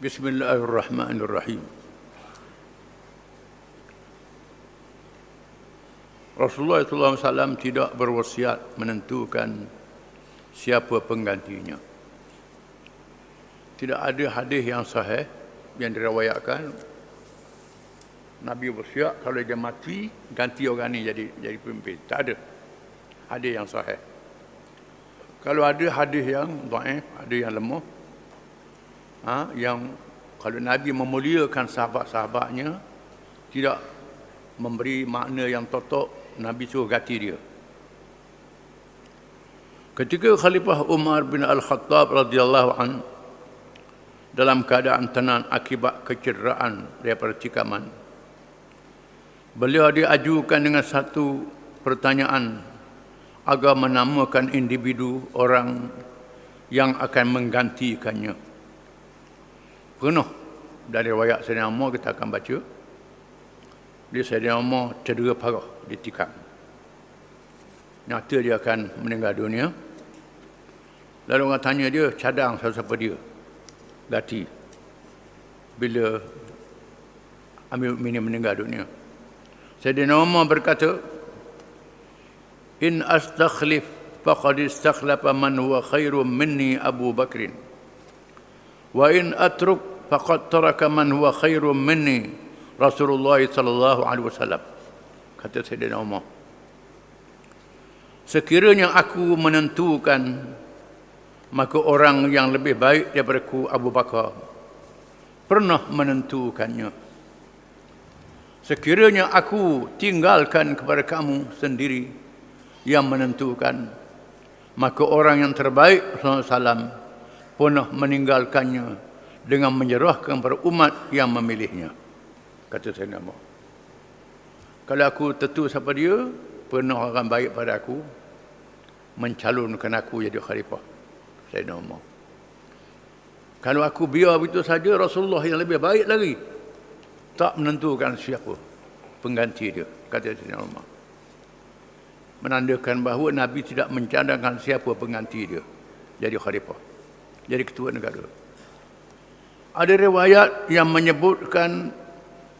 Bismillahirrahmanirrahim. Rasulullah SAW tidak berwasiat menentukan siapa penggantinya. Tidak ada hadis yang sahih yang diriwayatkan Nabi berwasiat kalau dia mati ganti orang ni jadi pemimpin. Tak ada hadis yang sahih. Kalau ada hadis yang dhaif, ada yang lemah, yang kalau Nabi memuliakan sahabat-sahabatnya, tidak memberi makna yang totok, Nabi suruh ganti dia. Ketika Khalifah Umar bin Al-Khattab radhiyallahu an dalam keadaan tenang akibat kecederaan daripada tikaman, beliau diajukan dengan satu pertanyaan agar menamakan individu orang yang akan menggantikannya. Penuh dari riwayat Sayyidina Umar kita akan baca. Dia Sayyidina Umar cedera parah, ditikam. Nyata dia akan meninggal dunia. Lalu orang tanya dia, cadang siapa dia? Ganti. Bila Amirul Mukminin meninggal dunia. Sayyidina Umar berkata, In astakhlif faqad istakhlafa man huwa khairum minni Abu Bakrin. Wa in atruk faqad taraka man huwa khairum minni Rasulullah sallallahu alaihi wasallam. Kata Sayyidina Umar, sekiranya aku menentukan, maka orang yang lebih baik daripada aku, Abu Bakar, pernah menentukannya. Sekiranya aku tinggalkan kepada kamu sendiri yang menentukan, maka orang yang terbaik sallallahu alaihi wasallam pernah meninggalkannya dengan menyerahkan kepada umat yang memilihnya. Kata Sayyidina Umar, kalau aku tentu siapa dia, pernah orang baik pada aku mencalonkan aku jadi khalifah. Sayyidina Umar, kalau aku biar begitu saja, Rasulullah yang lebih baik lagi tak menentukan siapa pengganti dia. Kata Sayyidina Umar, menandakan bahawa Nabi tidak mencadangkan siapa pengganti dia jadi khalifah, jadi ketua negara. Ada riwayat yang menyebutkan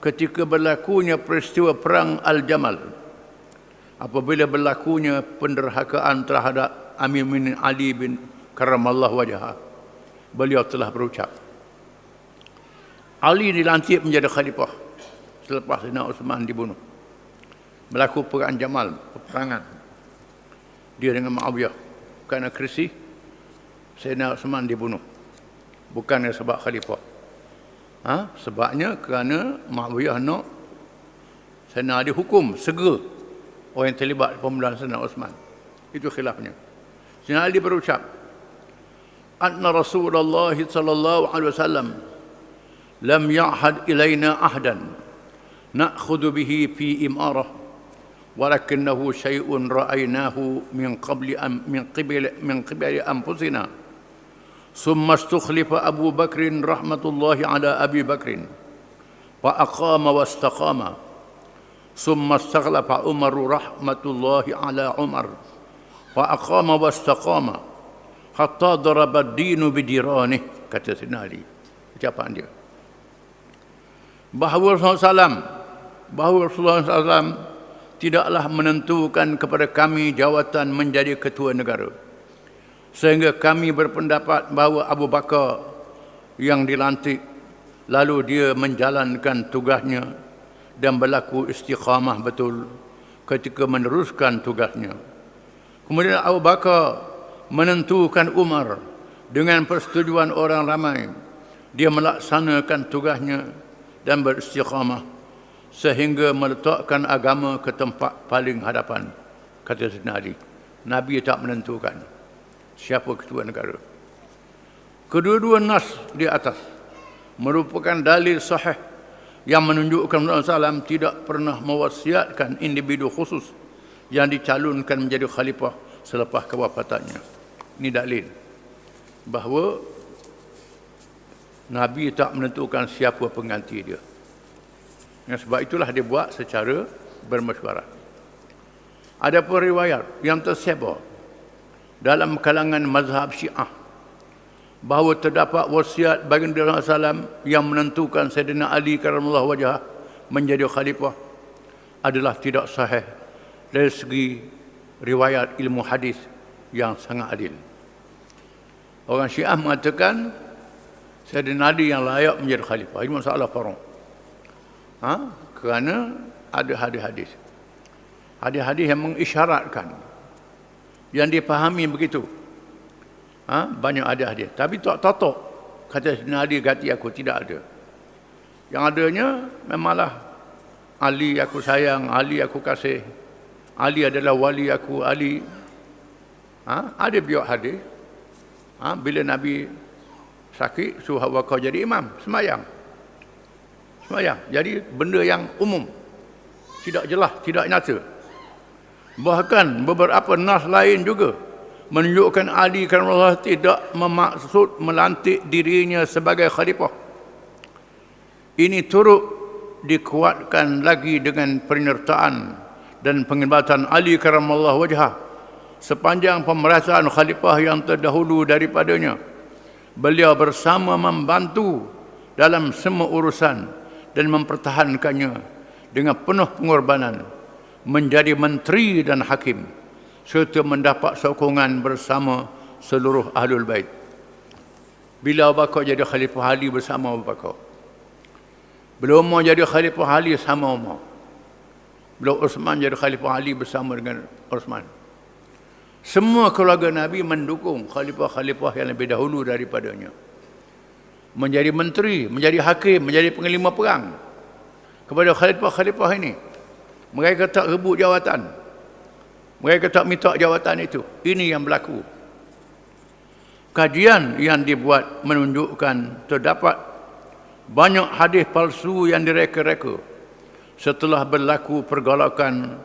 ketika berlakunya peristiwa perang Al-Jamal, apabila berlakunya penderhakaan terhadap Amir Mu'minin Ali bin Karramallahu wajhah, beliau telah berucap, Ali dilantik menjadi khalifah selepas Sayyidina Uthman dibunuh. Berlaku perang Jamal, peperangan dia dengan Muawiyah. Kerana krisih, Sayyidina Uthman dibunuh, bukan sebab khalifah. Sebabnya kerana Muawiyah nak Sayyidina Ali hukum segera orang yang terlibat pembunuhan Sayyidina Uthman. Itu khilafnya. Sayyidina Ali berucap, anna Rasulullah sallallahu alaihi wasallam lam ya'had ilaina ahdan na'khudhu bihi fi imarah walakinnahu syai'un ra'aynahu min qibli anfusina. ثم استخلف أبو بكر رحمة الله على أبي بكر فأقام واستقام ثم استخلف عمر رحمة الله على عمر فأقام واستقام حتى ضرب الدين بديرانه. Kata Sayyidina Ali, ucapan dia, bahawa Rasulullah SAW tidaklah menentukan kepada kami jawatan menjadi ketua negara, sehingga kami berpendapat bahawa Abu Bakar yang dilantik, lalu dia menjalankan tugasnya dan berlaku istiqamah betul ketika meneruskan tugasnya. Kemudian Abu Bakar menentukan Umar dengan persetujuan orang ramai. Dia melaksanakan tugasnya dan beristiqamah sehingga meletakkan agama ke tempat paling hadapan. Kata Sayyidina Ali, Nabi tak menentukan siapa ketua negara. Kedua-dua nas di atas merupakan dalil sahih yang menunjukkan Rasulullah SAW tidak pernah mewasiatkan individu khusus yang dicalonkan menjadi khalifah selepas kewafatannya. Ini dalil bahawa Nabi tak menentukan siapa pengganti dia. Yang sebab itulah dia buat secara bermesyuarat. Ada pun riwayat yang tersebar dalam kalangan mazhab Syiah bahawa terdapat wasiat baginda Rasulullah SAW yang menentukan Sayyidina Ali karramallahu wajhah menjadi khalifah adalah tidak sahih dari segi riwayat ilmu hadis yang sangat adil. Orang Syiah mengatakan Sayyidina Ali yang layak menjadi khalifah. Ini masalah farang. Kerana ada hadis-hadis. Hadis-hadis yang mengisyaratkan, yang dipahami begitu. Banyak hadis-hadis. Tapi tak totok kata Sayyidina Ali ganti aku, tidak ada. Yang adanya memanglah Ali aku sayang, Ali aku kasih, Ali adalah wali aku, Ali. Ada biak hadis. Bila Nabi sakit, suruh Abu Bakar jadi imam, semayang. Jadi benda yang umum, tidak jelas, tidak nyata. Bahkan beberapa nas lain juga menunjukkan Ali karramallahu tidak memaksud melantik dirinya sebagai khalifah. Ini turut dikuatkan lagi dengan penyertaan dan penglibatan Ali karramallahu wajhah sepanjang pemerintahan khalifah yang terdahulu daripadanya. Beliau bersama membantu dalam semua urusan dan mempertahankannya dengan penuh pengorbanan, menjadi menteri dan hakim, serta mendapat sokongan bersama seluruh Ahlul Bait. Bila Abu Bakar jadi khalifah, Ali bersama Abu Bakar. Bila Umar jadi khalifah, Ali sama Umar. Bila Uthman jadi khalifah, Ali bersama dengan Uthman. Semua keluarga Nabi mendukung khalifah-khalifah yang lebih dahulu daripadanya. Menjadi menteri, menjadi hakim, menjadi panglima perang. Kepada khalifah-khalifah ini, mereka tak rebut jawatan. Mereka tak minta jawatan itu. Ini yang berlaku. Kajian yang dibuat menunjukkan terdapat banyak hadis palsu yang direka-reka setelah berlaku pergolakan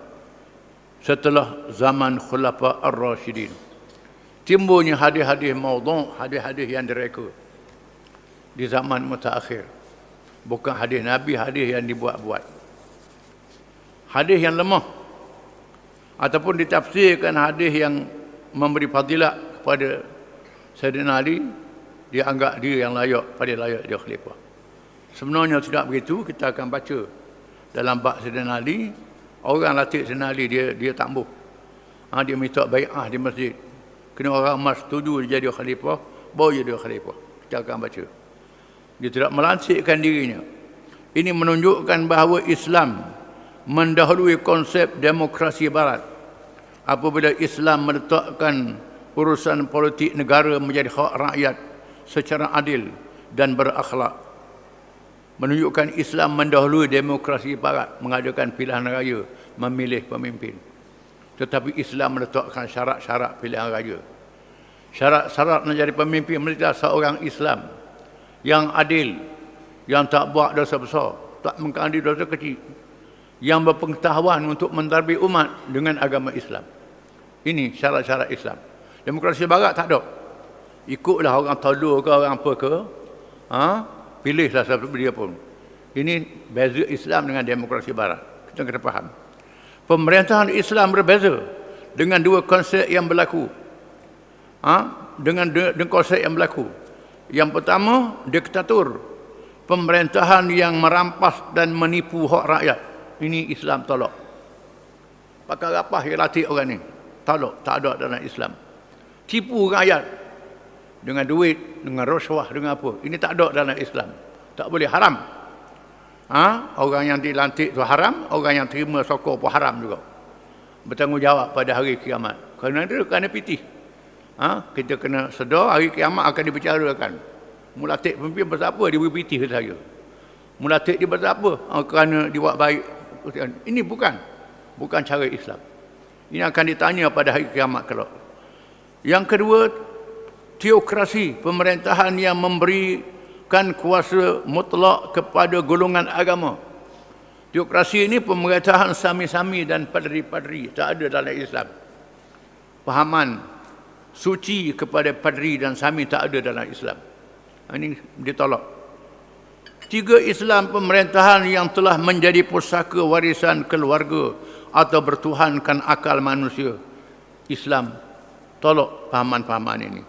setelah zaman Khulafa Ar-Rashidin. Timbulnya hadis-hadis maudhu', hadis-hadis yang direka di zaman mutaakhir. Bukan hadis Nabi, hadis yang dibuat-buat. Hadis yang lemah ataupun ditafsirkan hadis yang memberi fadilat kepada Sayyidina Ali, dia anggap dia yang layak, pada layak dia khalifah. Sebenarnya tidak begitu. Kita akan baca dalam bab Sayyidina Ali. Orang latih Sayyidina Ali, dia tambuh. Dia minta bai'ah di masjid. Kena orang emas setuju dia jadi khalifah, baru jadi khalifah. Kita akan baca. Dia tidak melantikkan dirinya. Ini menunjukkan bahawa Islam mendahului konsep demokrasi barat. Apabila Islam meletakkan urusan politik negara menjadi hak rakyat secara adil dan berakhlak. Menunjukkan Islam mendahului demokrasi barat, mengadakan pilihan raya, memilih pemimpin. Tetapi Islam meletakkan syarat-syarat pilihan raya. Syarat-syarat menjadi pemimpin mereka seorang Islam yang adil, yang tak buat dosa besar, tak mengandung dosa kecil, yang berpengetahuan untuk mentadbir umat dengan agama Islam. Ini syarat-syarat Islam. Demokrasi barat tak ada. Ikutlah orang tolol ke orang apa ke, pilihlah siapa dia pun. Ini beza Islam dengan demokrasi barat. Kita kena faham. Pemerintahan Islam berbeza dengan dua konsep yang berlaku. Dengan konsep yang berlaku. Yang pertama, diktator. Pemerintahan yang merampas dan menipu hak rakyat. Ini Islam tolak. Pakai rapah yang latih orang ni. Tolak, tak ada dalam Islam. Tipu rakyat dengan duit, dengan rasuah, dengan apa. Ini tak ada dalam Islam. Tak boleh, haram. Orang yang dilantik tu haram, orang yang terima sokong pun haram juga. Bertanggungjawab pada hari kiamat. Kerana dia kena pitih. Kita kena sedar hari kiamat akan dibicarakan. Mulatik pemimpin pasal apa dia beri pitih saja. Mulatik dia pasal apa? Kerana dia buat baik. Ini bukan cara Islam. Ini akan ditanya pada hari kiamat kelak. Yang kedua, teokrasi, pemerintahan yang memberikan kuasa mutlak kepada golongan agama. Teokrasi ini pemerintahan sami-sami dan padri-padri, tak ada dalam Islam. Pahaman suci kepada padri dan sami tak ada dalam Islam. Ini ditolak. Tiga, Islam pemerintahan yang telah menjadi pusaka warisan keluarga atau bertuhankan akal manusia. Islam tolak pahaman-pahaman ini.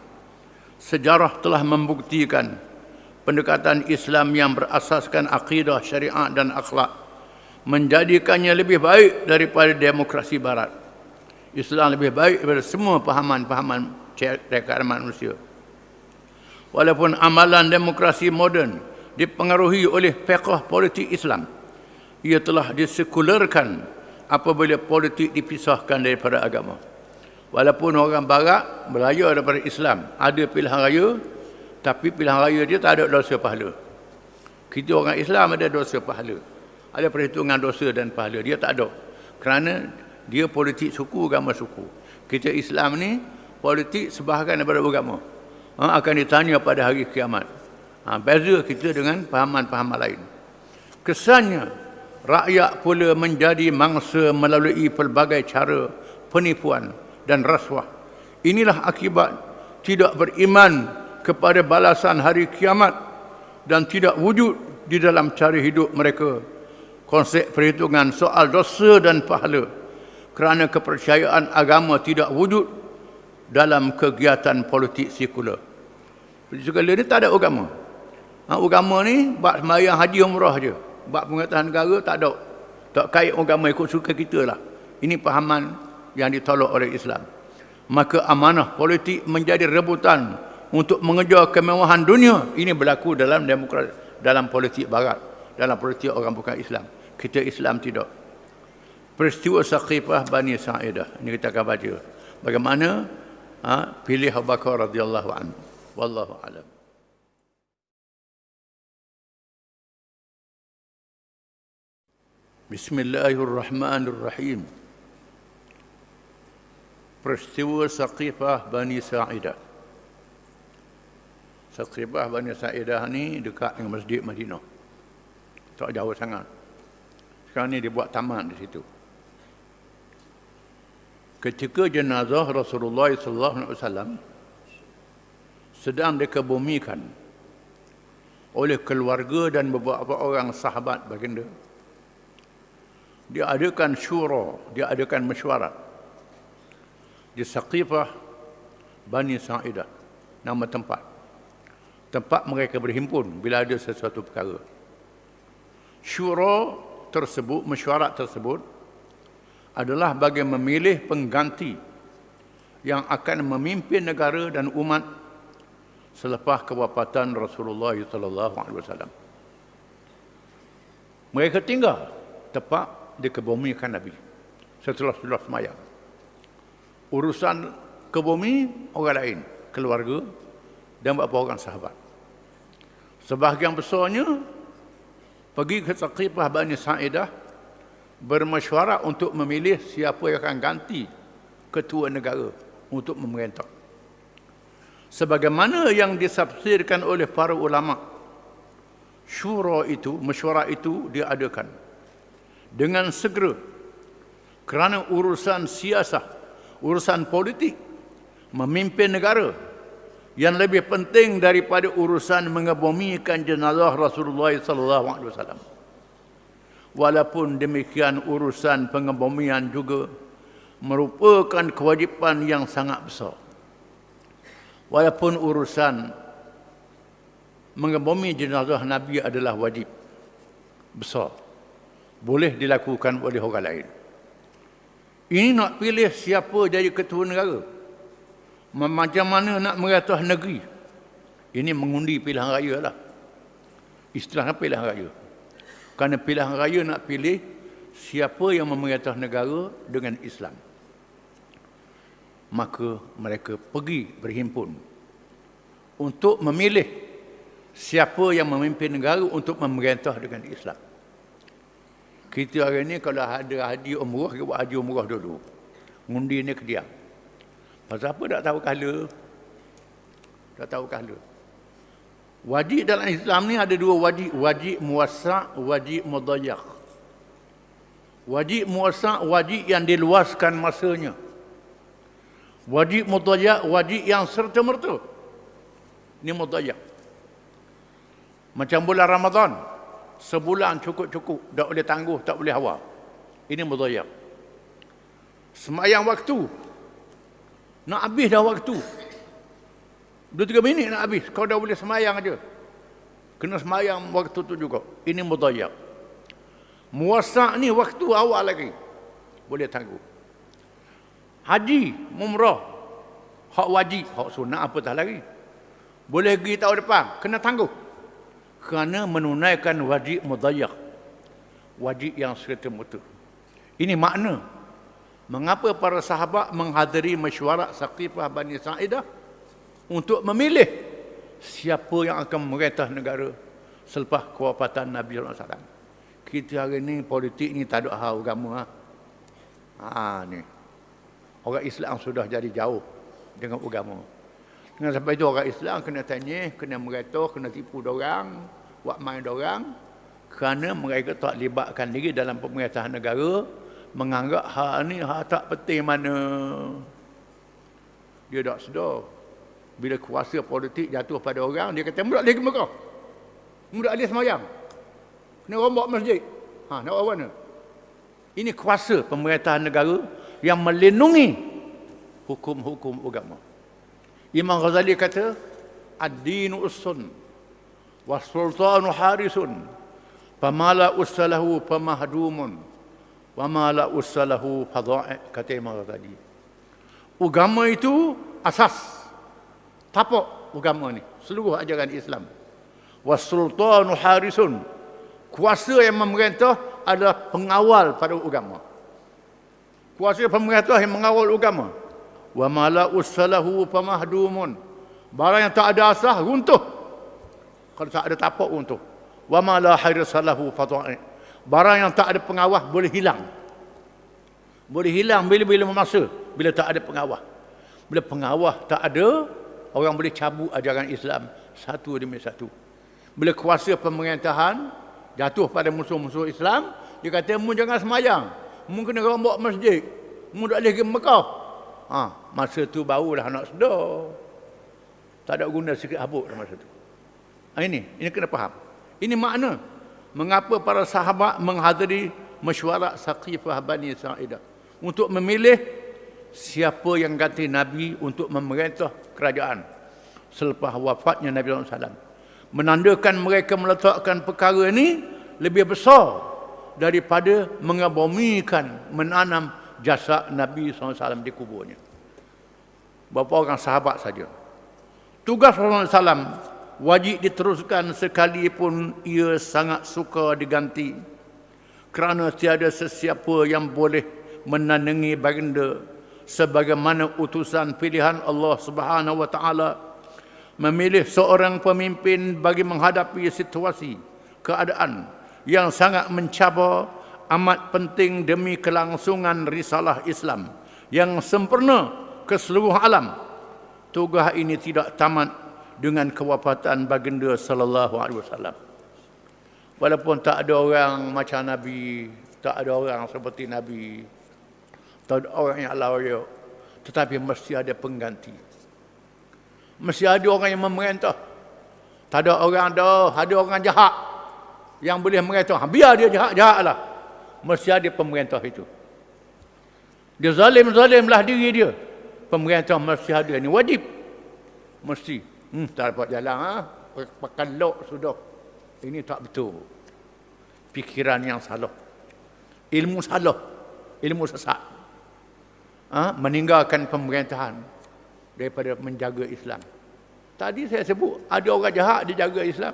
Sejarah telah membuktikan pendekatan Islam yang berasaskan akidah, syariat dan akhlak menjadikannya lebih baik daripada demokrasi barat. Islam lebih baik daripada semua pahaman-pahaman rekaan manusia. Walaupun amalan demokrasi moden dipengaruhi oleh fiqh politik Islam, ia telah disekularkan apabila politik dipisahkan daripada agama. Walaupun orang barat beraya daripada Islam, ada pilihan raya, tapi pilihan raya dia tak ada dosa pahala. Kita orang Islam ada dosa pahala, ada perhitungan dosa dan pahala. Dia tak ada, kerana dia politik suku, agama suku. Kita Islam ni politik sebahagian daripada agama, akan ditanya pada hari kiamat. Beza kita dengan pahaman-pahaman lain. Kesannya rakyat pula menjadi mangsa melalui pelbagai cara penipuan dan rasuah. Inilah akibat tidak beriman kepada balasan hari kiamat dan tidak wujud di dalam cara hidup mereka konsep perhitungan soal dosa dan pahala, kerana kepercayaan agama tidak wujud dalam kegiatan politik sekular. Segala ni tak ada agama. Agama ni bab sembahyang haji umrah je. Bab pengetahuan negara tak ada. Tak kait agama, ikut suka kita lah. Ini pahaman yang ditolak oleh Islam. Maka amanah politik menjadi rebutan untuk mengejar kemewahan dunia. Ini berlaku dalam demokrasi, dalam politik barat, dalam politik orang bukan Islam. Kita Islam tidak. Peristiwa Saqifah Bani Sa'idah, ini kita akan baca bagaimana pilih Abu Bakar radhiyallahu anhu. Wallahu a'lam. Bismillahirrahmanirrahim. Peristiwa Saqifah Bani Sa'idah. Saqifah Bani Sa'idah ni dekat dengan Masjid Madinah, tak jauh sangat. Sekarang ni dibuat taman di situ. Ketika jenazah Rasulullah SAW sedang dikebumikan oleh keluarga dan beberapa orang sahabat baginda, diadakan syura, diadakan mesyuarat di Saqifah Bani Sa'idah, nama tempat mereka berhimpun bila ada sesuatu perkara. Syura tersebut, mesyuarat tersebut adalah bagi memilih pengganti yang akan memimpin negara dan umat selepas kewafatan Rasulullah SAW. Mereka tinggal tepat di kebumikan Nabi setelah semayang. Urusan kebumi orang lain, keluarga dan beberapa orang sahabat. Sebahagian besarnya pergi ke Saqifah Bani Sa'idah bermesyuarat untuk memilih siapa yang akan ganti ketua negara untuk memerintah. Sebagaimana yang ditafsirkan oleh para ulama, syura itu, mesyuarat itu diadakan dengan segera kerana urusan siasah, urusan politik, memimpin negara yang lebih penting daripada urusan mengebumikan jenazah Rasulullah SAW. Walaupun demikian, urusan pengebumian juga merupakan kewajipan yang sangat besar. Walaupun urusan mengebumi jenazah Nabi adalah wajib besar, boleh dilakukan oleh orang lain. Ini nak pilih siapa jadi ketua negara, macam mana nak meratah negeri, ini mengundi pilihan raya lah. Istilahnya pilihan raya. Kerana pilihan raya nak pilih siapa yang memerintah negara dengan Islam. Maka mereka pergi berhimpun untuk memilih siapa yang memimpin negara untuk memerintah dengan Islam. Kita hari ini kalau ada haji umrah, kita buat haji umrah dulu. Ngundi ni ke dia. Pasal apa tak tahu kala? Tak tahu kala. Wajib dalam Islam ni ada dua wajib. Wajib muwassa', wajib mudayyak. Wajib muwassa', wajib yang diluaskan masanya. Wajib mudayyak, wajib yang serta-merta. Ini mudayyak. Macam bulan Ramadan, sebulan cukup-cukup, tak boleh tangguh, tak boleh awal. Ini mudayyak. Semayang waktu, nak habis dah waktu. 2-3 minit nak habis. Kau dah boleh semayang aja. Kena semayang waktu tu juga. Ini mudayyak. Muasa' ni waktu awal lagi. Boleh tangguh. Haji, umrah, hak wajib, hak sunat apa dah lagi. Boleh pergi tahun depan, kena tangguh. Kerana menunaikan wajib mudayyak. Wajib yang serta-merta. Ini makna mengapa para sahabat menghadiri mesyuarat Saqifah Bani Sa'idah untuk memilih siapa yang akan memerintah negara selepas kewafatan Nabi SAW. Kita hari ni politik ni tak ada hal agama. Ni. Orang Islam sudah jadi jauh dengan agama. Dengan sampai itu orang Islam kena tanya, kena merintah, kena tipu dorang, buat main dorang, kerana mereka tak libatkan diri dalam pemerintahan negara, menganggap hal ni hal tak penting mana. Dia tak sedar. Bila kuasa politik jatuh pada orang, dia kata, mudah lagi Mekah. Mudah lagi semayang. Kena rombak masjid. Nak buat mana? Ini kuasa pemerintahan negara yang melindungi hukum-hukum agama. Imam Ghazali kata, ad-dinu ussun was-sultanu harisun famala ussalahu famahdumun wa mala ussalahu fadha'i, kata Imam Ghazali. Agama itu asas. Tapak agama ni, seluruh ajaran Islam. Was-sultanu harisun, kuasa yang memerintah adalah pengawal pada agama. Kuasa pemerintah yang mengawal agama. Wa mala ussalahu famahdumun, barang yang tak ada asas runtuh. Kalau tak ada tapak runtuh. Wa mala harisalahu fadha'i, barang yang tak ada pengawal boleh hilang. Boleh hilang bila-bila masa, bila tak ada pengawal. Bila pengawal tak ada, orang boleh cabut ajaran Islam satu demi satu. Bila kuasa pemerintahan jatuh pada musuh-musuh Islam, dia kata, mu jangan semayang, mu kena rombak masjid, mu tak boleh pergi Mekah. Masa tu barulah nak sedar. Tak ada guna sikit habuk dah masa tu. Ini kena faham. Ini makna mengapa para sahabat menghadiri mesyuarat Saqifah Bani Sa'idah untuk memilih siapa yang ganti Nabi untuk memerintah kerajaan selepas wafatnya Nabi SAW. Menandakan mereka meletakkan perkara ini lebih besar daripada mengabomikan menanam jasad Nabi SAW di kuburnya. Berapa orang sahabat saja. Tugas Rasulullah SAW wajib diteruskan sekalipun ia sangat suka diganti, kerana tiada sesiapa yang boleh menandingi baginda sebagaimana utusan pilihan Allah Subhanahu wa taala memilih seorang pemimpin bagi menghadapi situasi keadaan yang sangat mencabar, amat penting demi kelangsungan risalah Islam yang sempurna ke seluruh alam. Tugas ini tidak tamat dengan kewafatan baginda sallallahu alaihi wasallam. Walaupun tak ada orang macam Nabi, tak ada orang seperti Nabi, tak ada orang yang layak, tetapi mesti ada pengganti. Mesti ada orang yang memerintah. Tak ada orang ada orang jahat yang boleh memerintah. Biar dia jahat-jahatlah. Mesti ada pemerintah itu. Dia zalim-zalimlah diri dia. Pemerintah mesti ada. Ini wajib. Mesti. Tak dapat jalan. Pakai lok sudah. Ini tak betul. Fikiran yang salah. Ilmu salah. Ilmu sesat. Meninggalkan pemerintahan daripada menjaga Islam. Tadi saya sebut, ada orang jahat dia jaga Islam.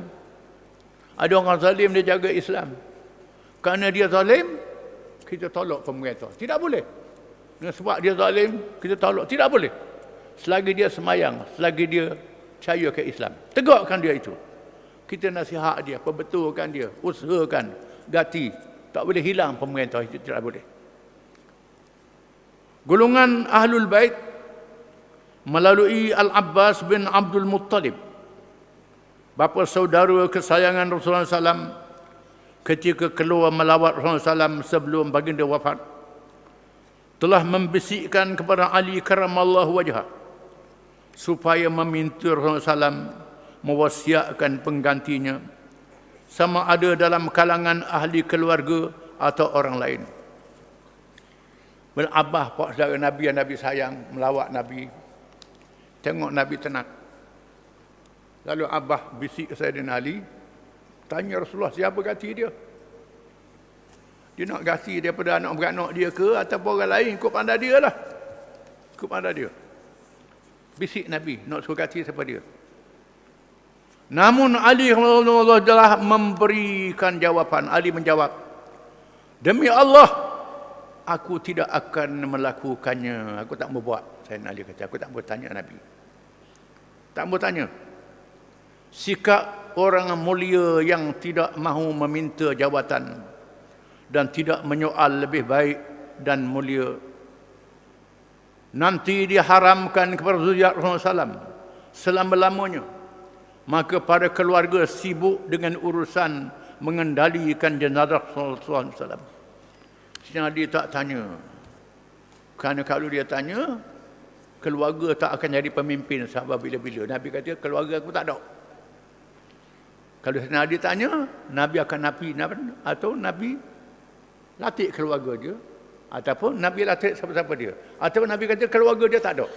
Ada orang zalim dia jaga Islam. Kerana dia zalim, kita tolak pemerintah. Tidak boleh. Sebab dia zalim, kita tolak. Tidak boleh. Selagi dia semayang, selagi dia percaya ke Islam. Tegakkan dia itu. Kita nasihat dia, perbetulkan dia, usahakan, ganti. Tak boleh hilang pemerintah itu, tidak boleh. Golongan Ahlul Bait melalui Al-Abbas bin Abdul Muttalib, bapa saudara kesayangan Rasulullah SAW, ketika keluar melawat Rasulullah SAW sebelum baginda wafat, telah membisikkan kepada Ali karamallahu wajhah supaya meminta Rasulullah SAW mewasiatkan penggantinya, sama ada dalam kalangan ahli keluarga atau orang lain. Bila Abbas, pak saudara Nabi yang Nabi sayang, melawat Nabi, tengok Nabi tenang. Lalu Abah bisik Sayyidina Ali, tanya Rasulullah siapa ganti dia. Dia nak ganti daripada anak beranak dia ke ataupun orang lain, ikut pandai dia lah. Ikut pandai dia. Bisik Nabi nak suruh ganti siapa dia. Namun Ali radhiyallahu telah memberikan jawapan. Ali menjawab, demi Allah, aku tidak akan melakukannya. Aku tak mau buat. Sayyidina Ali kata, aku tak mau tanya Nabi. Tak mau tanya. Sikap orang mulia yang tidak mahu meminta jawatan dan tidak menyoal lebih baik dan mulia, nanti diharamkan kepada zuriat Rasulullah SAW selama-lamanya. Maka para keluarga sibuk dengan urusan mengendalikan jenazah Rasulullah SAW. Sehingga dia tak tanya. Kerana kalau dia tanya, keluarga tak akan jadi pemimpin sahabat bila-bila. Nabi kata, keluarga aku tak ada. Kalau Nabi tanya, Nabi akan atau Nabi latih keluarga dia, ataupun Nabi latih siapa-siapa dia, atau Nabi kata keluarga dia tak ada.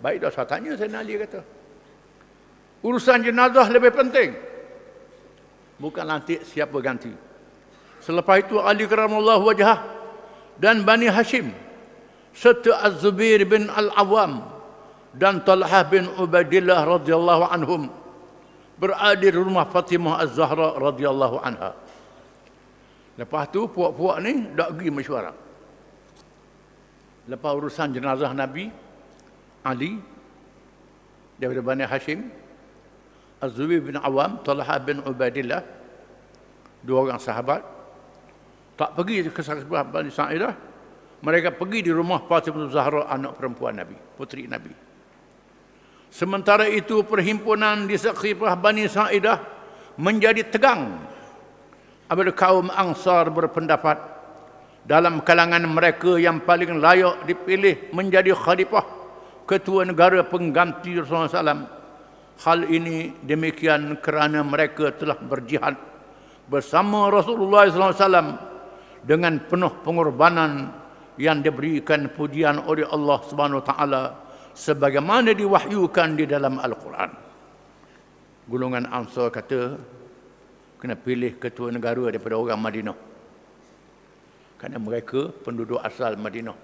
Baik dah saya tanya, saya Ali kata, urusan jenazah lebih penting, bukan latih siapa ganti. Selepas itu Ali karamallahu wajhah dan Bani Hashim serta Az-Zubair bin Al-Awwam dan Talhah bin Ubaidillah radhiyallahu anhum berada di rumah Fatimah Az-Zahra radhiyallahu anha. Lepas tu puak-puak ni dak pergi mesyuarat. Lepas urusan jenazah Nabi, Ali daripada Bani Hashim, Az-Zubair bin Awam, Talha bin Ubaidillah, dua orang sahabat, tak pergi ke sahabat Bani Sa'idah. Mereka pergi di rumah Fatimah Az-Zahra, anak perempuan Nabi, puteri Nabi. Sementara itu perhimpunan di Saqifah Bani Sa'idah menjadi tegang apabila kaum Ansar berpendapat dalam kalangan mereka yang paling layak dipilih menjadi khalifah, ketua negara pengganti Rasulullah SAW. Hal ini demikian kerana mereka telah berjihad bersama Rasulullah SAW dengan penuh pengorbanan yang diberikan pujian oleh Allah Subhanahu Wa Taala sebagaimana diwahyukan di dalam Al-Quran. Golongan Ansar kata kena pilih ketua negara daripada orang Madinah, kerana mereka penduduk asal Madinah,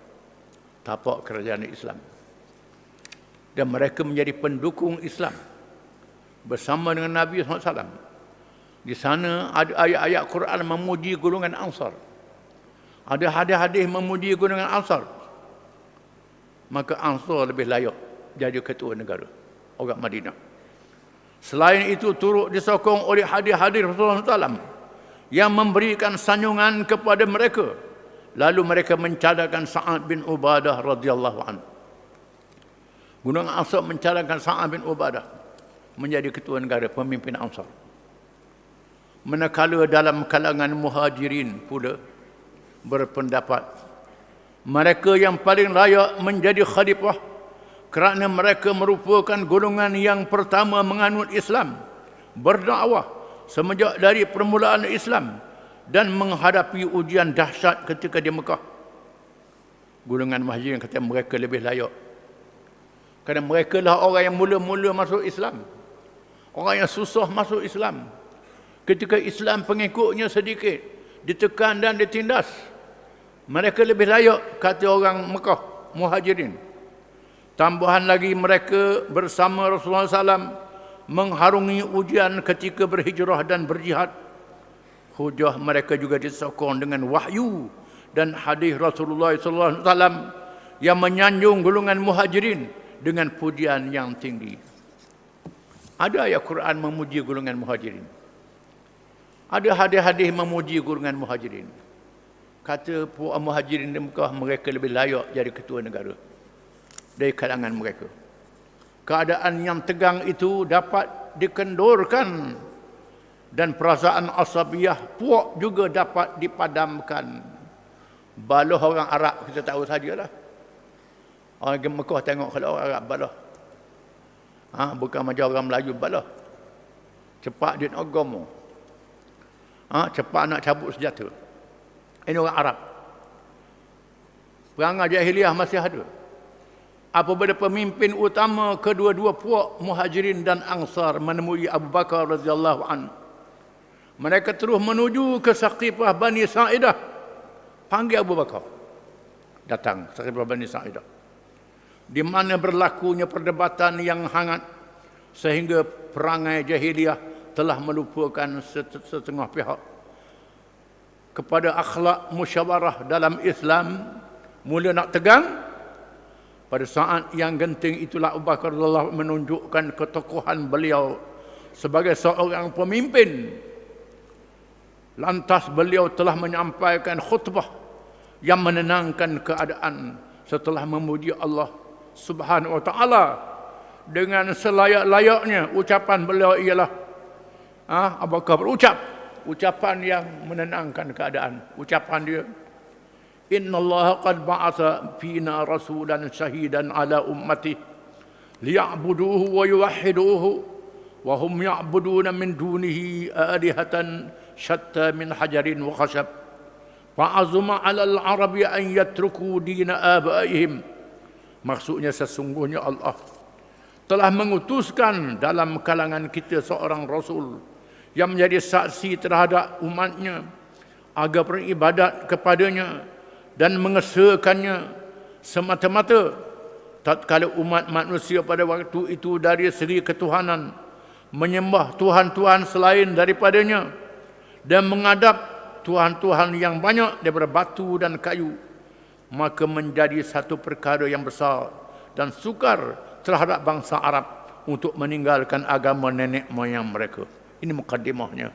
tapak kerajaan Islam, dan mereka menjadi pendukung Islam bersama dengan Nabi SAW. Di sana ada ayat-ayat Quran memuji golongan Ansar, ada hadis-hadis memuji golongan Ansar. Maka Ansar lebih layak jadi ketua negara orang Madinah. Selain itu turut disokong oleh hadis-hadis Rasulullah SAW yang memberikan sanjungan kepada mereka. Lalu mereka mencadangkan Sa'ad bin Ubadah radhiyallahu anhu. Golongan Ansar mencadangkan Sa'ad bin Ubadah menjadi ketua negara, pemimpin Ansar. Manakala dalam kalangan Muhajirin pula berpendapat mereka yang paling layak menjadi khalifah kerana mereka merupakan golongan yang pertama menganut Islam, berdakwah semenjak dari permulaan Islam dan menghadapi ujian dahsyat ketika di Mekah. Golongan Muhajirin kata mereka lebih layak kerana mereka lah orang yang mula-mula masuk Islam, orang yang susah masuk Islam. Ketika Islam pengikutnya sedikit, ditekan dan ditindas, mereka lebih layak, kata orang Mekah, Muhajirin. Tambahan lagi mereka bersama Rasulullah SAW mengharungi ujian ketika berhijrah dan berjihad. Hujah mereka juga disokong dengan wahyu dan hadis Rasulullah SAW yang menyanjung golongan Muhajirin dengan pujian yang tinggi. Ada ayat Quran memuji golongan Muhajirin. Ada hadis-hadis memuji golongan Muhajirin. Kata puak Muhajirin di Mekah, mereka lebih layak jadi ketua negara dari kalangan mereka. Keadaan yang tegang itu dapat dikendorkan dan perasaan asabiyah puak juga dapat dipadamkan. Baloh orang Arab kita tahu sajalah. Orang Mekah tengok kalau orang Arab baloh. Bukan macam orang Melayu baloh. Cepat dia nak agama. Cepat nak cabut senjata. Ini orang Arab. Perangai jahiliah masih ada. apabila pemimpin utama kedua-dua puak Muhajirin dan Ansar menemui Abu Bakar radhiyallahu anhu, mereka terus menuju ke Saqifah Bani Sa'idah. Panggil Abu Bakar. Datang Saqifah Bani Sa'idah, di mana berlakunya perdebatan yang hangat sehingga perangai jahiliyah telah melupakan setengah pihak. Kepada akhlak musyawarah dalam Islam mula nak tegang. Pada saat yang genting itulah Abu Bakar radhiyallahu anhu menunjukkan ketokohan beliau sebagai seorang pemimpin. Lantas beliau telah menyampaikan khutbah yang menenangkan keadaan setelah memuji Allah Subhanahu wa taala dengan selayak-layaknya. Ucapan beliau ialah Abu Bakar berucap ucapan yang menenangkan keadaan. Ucapan dia, Inna Allah qad ba'atha fina rasulan syahidan ala ummati liya'buduhu wa yuwahhiduhu wa hum ya'buduna min dunihi alihatan syatta min hajarin wa khashab fa'azuma 'ala al-arabi an yatruku dina abaihim. Maksudnya sesungguhnya Allah telah mengutuskan dalam kalangan kita seorang rasul yang menjadi saksi terhadap umatnya agar beribadat kepadanya dan mengesahkannya semata-mata. Tatkala umat manusia pada waktu itu dari segi ketuhanan menyembah tuhan-tuhan selain daripadanya dan menghadap tuhan-tuhan yang banyak daripada batu dan kayu, maka menjadi satu perkara yang besar dan sukar terhadap bangsa Arab untuk meninggalkan agama nenek moyang mereka. Ini mukaddimahnya.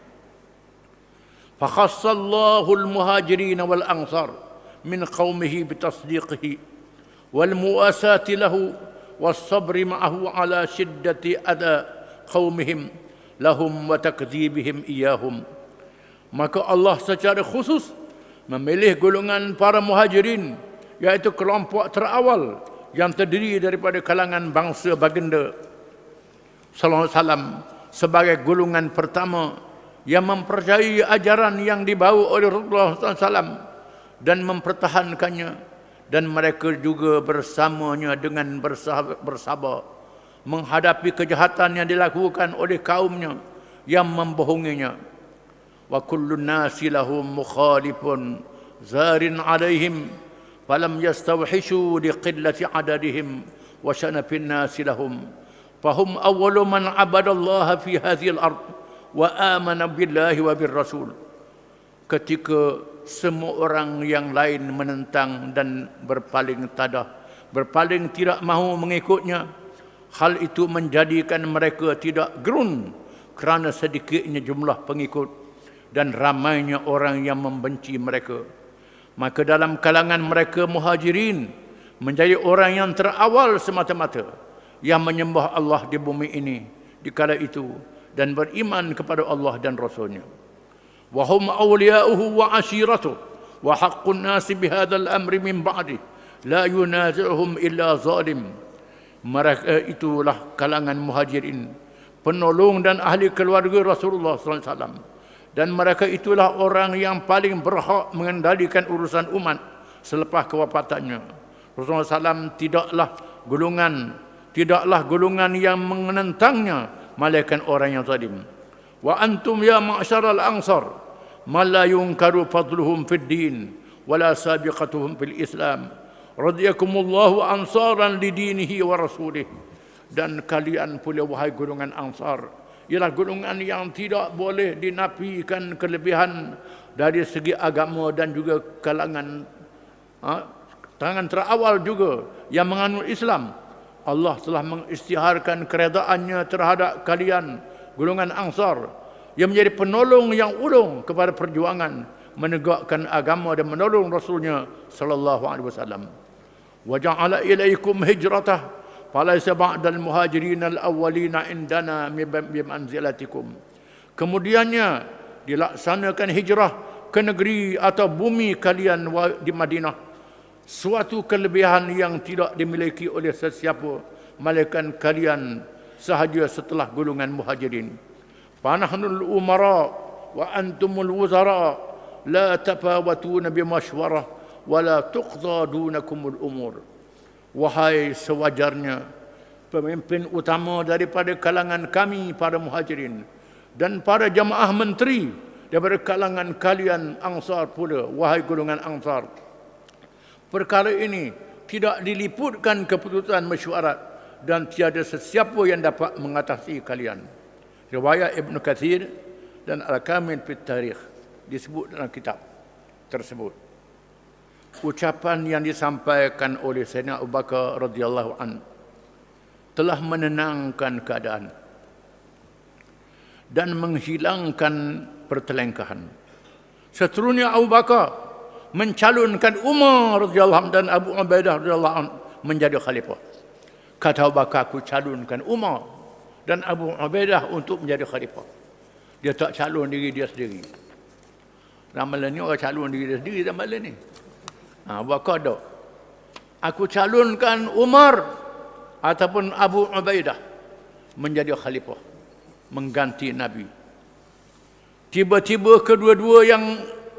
Fakhassallahu al-muhajirin wal ansar min qaumihi bitasdiqihi wal muasati lahu was sabri ma'ahu ala shiddati ada qaumihim lahum wa takdzibihim iyahum. Maka Allah secara khusus memilih golongan para muhajirin, iaitu kelompok terawal yang terdiri daripada kalangan bangsa baginda sallallahu alaihi wasallam sebagai golongan pertama yang mempercayai ajaran yang dibawa oleh Rasulullah SAW dan mempertahankannya, dan mereka juga bersamanya dengan bersabar menghadapi kejahatan yang dilakukan oleh kaumnya yang membohonginya. Wa kullun nasi lahum mukhalifun zarin alaihim falam yastawhishu liqillati adadihim wa syanafin nasi lahum fahum awwalu man abadallaha fi hadhil ard wa amana billahi wa birrasul. Ketika semua orang yang lain menentang dan berpaling tadah, berpaling tidak mahu mengikutnya, hal itu menjadikan mereka tidak gerun kerana sedikitnya jumlah pengikut dan ramainya orang yang membenci mereka. Maka dalam kalangan mereka muhajirin menjadi orang yang terawal semata-mata yang menyembah Allah di bumi ini di kala itu dan beriman kepada Allah dan Rasulnya. Wa hum awliya'uhu wa ashiratuhu wa haqqun nasi bihadzal amri min ba'di la yunazi'uhum illa zalim. Mereka itulah kalangan muhajirin, penolong dan ahli keluarga Rasulullah sallallahu alaihi wasallam, dan mereka itulah orang yang paling berhak mengendalikan urusan umat selepas kewafatannya. Rasulullah SAW tidaklah golongan yang menentangnya, malaikat orang yang zalim. Wa antum ya ma'syaral ansar man la yunkaru fadluhum fid din wala sabiqatuhum fil Islam radhiyakumullahu ansaran lidinihi wa rasulih. Dan kalian pula wahai golongan ansar, ialah golongan yang tidak boleh dinafikan kelebihan dari segi agama dan juga kalangan terawal juga yang menganut Islam. Allah telah mengisytiharkan keredaannya terhadap kalian golongan ansar yang menjadi penolong yang ulung kepada perjuangan menegakkan agama dan menolong Rasulnya sallallahu alaihi wasallam. Wa ja'ala ilaikum hijratah falaysa ba'dal muhajirin al-awwalina indana bimanzilatikum. Kemudiannya dilaksanakan hijrah ke negeri atau bumi kalian di Madinah, suatu kelebihan yang tidak dimiliki oleh sesiapa malaikat kalian sahaja setelah golongan muhajirin. Fanahnul umara wa antumul wuzara la tafawatuna bimashwarah wa la tuqda dunakumul umur wahai sewajarnya pemimpin utama daripada kalangan kami para muhajirin dan para jamaah menteri daripada kalangan kalian Ansar pula, wahai golongan Ansar, perkara ini tidak diliputkan keputusan mesyuarat dan tiada sesiapa yang dapat mengatasi kalian. Riwayat Ibn Kathir dan Al-Kamil fi Tarikh disebut dalam kitab tersebut. Ucapan yang disampaikan oleh Sayyidina Abu Bakar radhiyallahu an telah menenangkan keadaan dan menghilangkan pertelengkahan. Seterusnya Abu Bakar mencalonkan Umar radhiyallahu an dan Abu Ubaidah radhiyallahu an menjadi khalifah. Kata Abu Bakar, aku calonkan Umar dan Abu Ubaidah untuk menjadi khalifah. Dia tak calon diri dia sendiri. Ramalan ni orang calon diri dia sendiri ramalan ni. Abu Bakar dah. Aku calonkan Umar ataupun Abu Ubaidah menjadi khalifah, mengganti Nabi. Tiba-tiba kedua-dua yang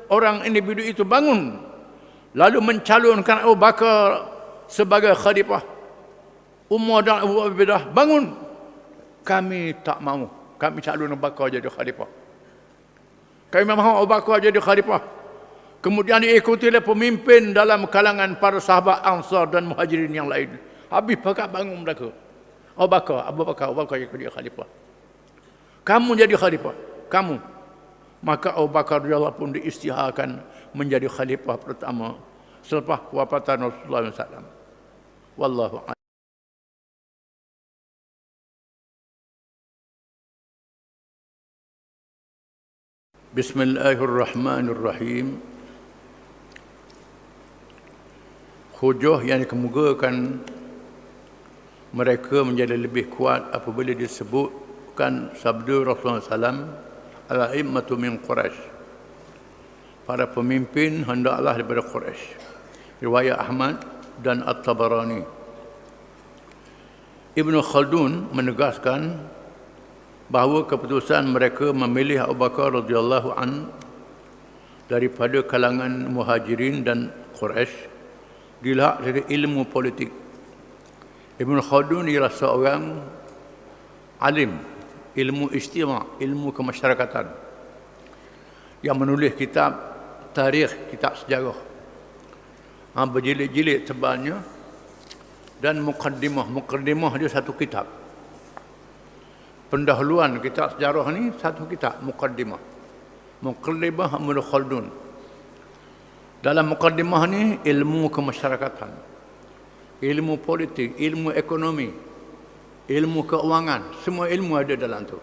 orang individu itu bangun, lalu mencalonkan Abu Bakar sebagai khalifah. Umar dan Abu Ubaidah bangun. Kami tak mahu. Kami calon Abu Bakar jadi khalifah. Kami mahu Abu Bakar jadi khalifah. Kemudian diikuti oleh pemimpin dalam kalangan para sahabat Ansar dan Muhajirin yang lain. Habis pakat bangun mereka. Abu Bakar jadi khalifah. Kamu jadi khalifah. Kamu. Maka Abu Bakar radhiyallahu pun diisytiharkan menjadi khalifah pertama selepas wafatan Rasulullah SAW. Wallahu a'lam. Bismillahirrahmanirrahim. Hujah yang dikemukakan mereka menjadi lebih kuat apabila disebutkan sabda Rasulullah SAW, al-a'immatu min Quraisy. Para pemimpin hendaklah daripada Quraisy. Riwayat Ahmad dan At-Tabarani. Ibn Khaldun menegaskan bahawa keputusan mereka memilih Abu Bakar radhiyallahu an daripada kalangan Muhajirin dan Quraisy dilihat dari ilmu politik. Ibn Khaldun ialah seorang alim, ilmu ijtima', ilmu kemasyarakatan, yang menulis kitab tarikh, kitab sejarah, berjilid-jilid tebalnya, dan mukaddimah dia satu kitab. Pendahuluan kitab sejarah ni satu kitab, mukaddimah Ibn Khaldun. Dalam mukaddimah ni ilmu kemasyarakatan, ilmu politik, ilmu ekonomi, ilmu keuangan, semua ilmu ada dalam tu.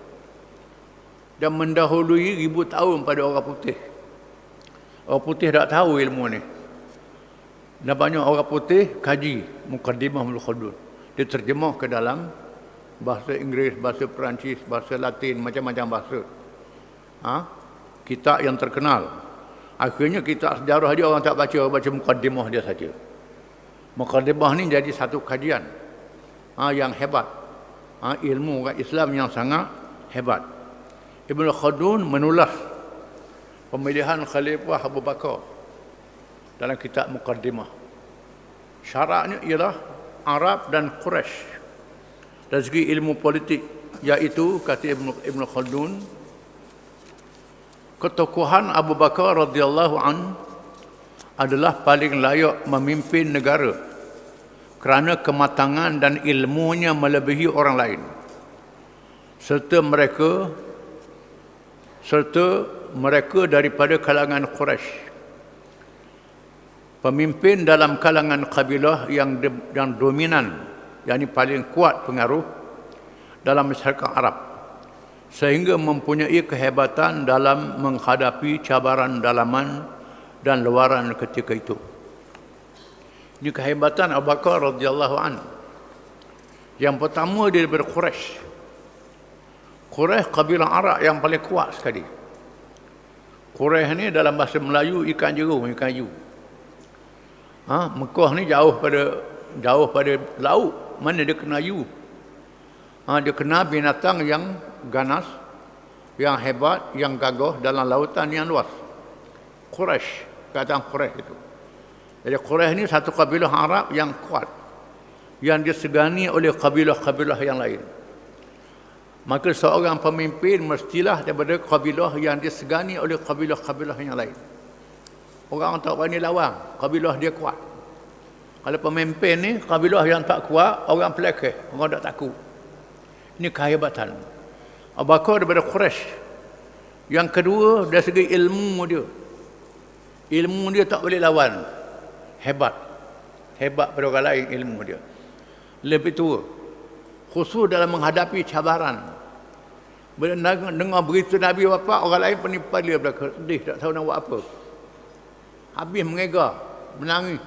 Dan mendahului ribu tahun pada orang putih. Orang putih tak tahu ilmu ni. Dan banyak orang putih kaji mukaddimah Ibn Khaldun. Dia terjemah ke dalam bahasa Inggeris, bahasa Perancis, bahasa Latin, macam-macam bahasa. Kitab yang terkenal. Akhirnya kitab sejarah dia orang tak baca, baca mukaddimah dia saja. Mukaddimah ni jadi satu kajian yang hebat. Ilmu Islam yang sangat hebat. Ibn Khaldun menulis pemilihan Khalifah Abu Bakar dalam kitab mukaddimah. Syaratnya ialah Arab dan Quraisy. Dari segi ilmu politik, iaitu kata Ibn Khaldun, ketokohan Abu Bakar radhiyallahu an adalah paling layak memimpin negara kerana kematangan dan ilmunya melebihi orang lain, serta mereka daripada kalangan Quraisy, pemimpin dalam kalangan kabilah yang dominan, yang ini paling kuat pengaruh dalam masyarakat Arab, sehingga mempunyai kehebatan dalam menghadapi cabaran dalaman dan luaran ketika itu. Ini kehebatan Abu Bakar radhiyallahu an. Yang pertama dia daripada Quraisy. Quraisy kabilah Arab yang paling kuat sekali. Quraisy ni dalam bahasa Melayu ikan jerung, ikan hiu. Mekah ni jauh pada laut. Mana dia kena you? Dia kena binatang yang ganas, yang hebat, yang gagah dalam lautan yang luas. Quraisy, kataan Quraisy itu. Jadi Quraisy ini satu kabilah Arab yang kuat. yang disegani oleh kabilah-kabilah yang lain. Maka seorang pemimpin mestilah daripada kabilah yang disegani oleh kabilah-kabilah yang lain. Orang tak berani lawan, kabilah dia kuat. Kalau pemimpin ni, kabilah yang tak kuat, orang pelekeh, orang tak takut. Ini kehebatan. Abu Bakar daripada Quraisy. Yang kedua, dari segi ilmu dia. Ilmu dia tak boleh lawan. Hebat. Hebat pada orang lain ilmu dia. Lebih tua. Khusus dalam menghadapi cabaran. Bila dengar berita Nabi wafat, orang lain penipu dia belakang. Sedih, tak tahu nak buat apa. Habis mengegar, menangis,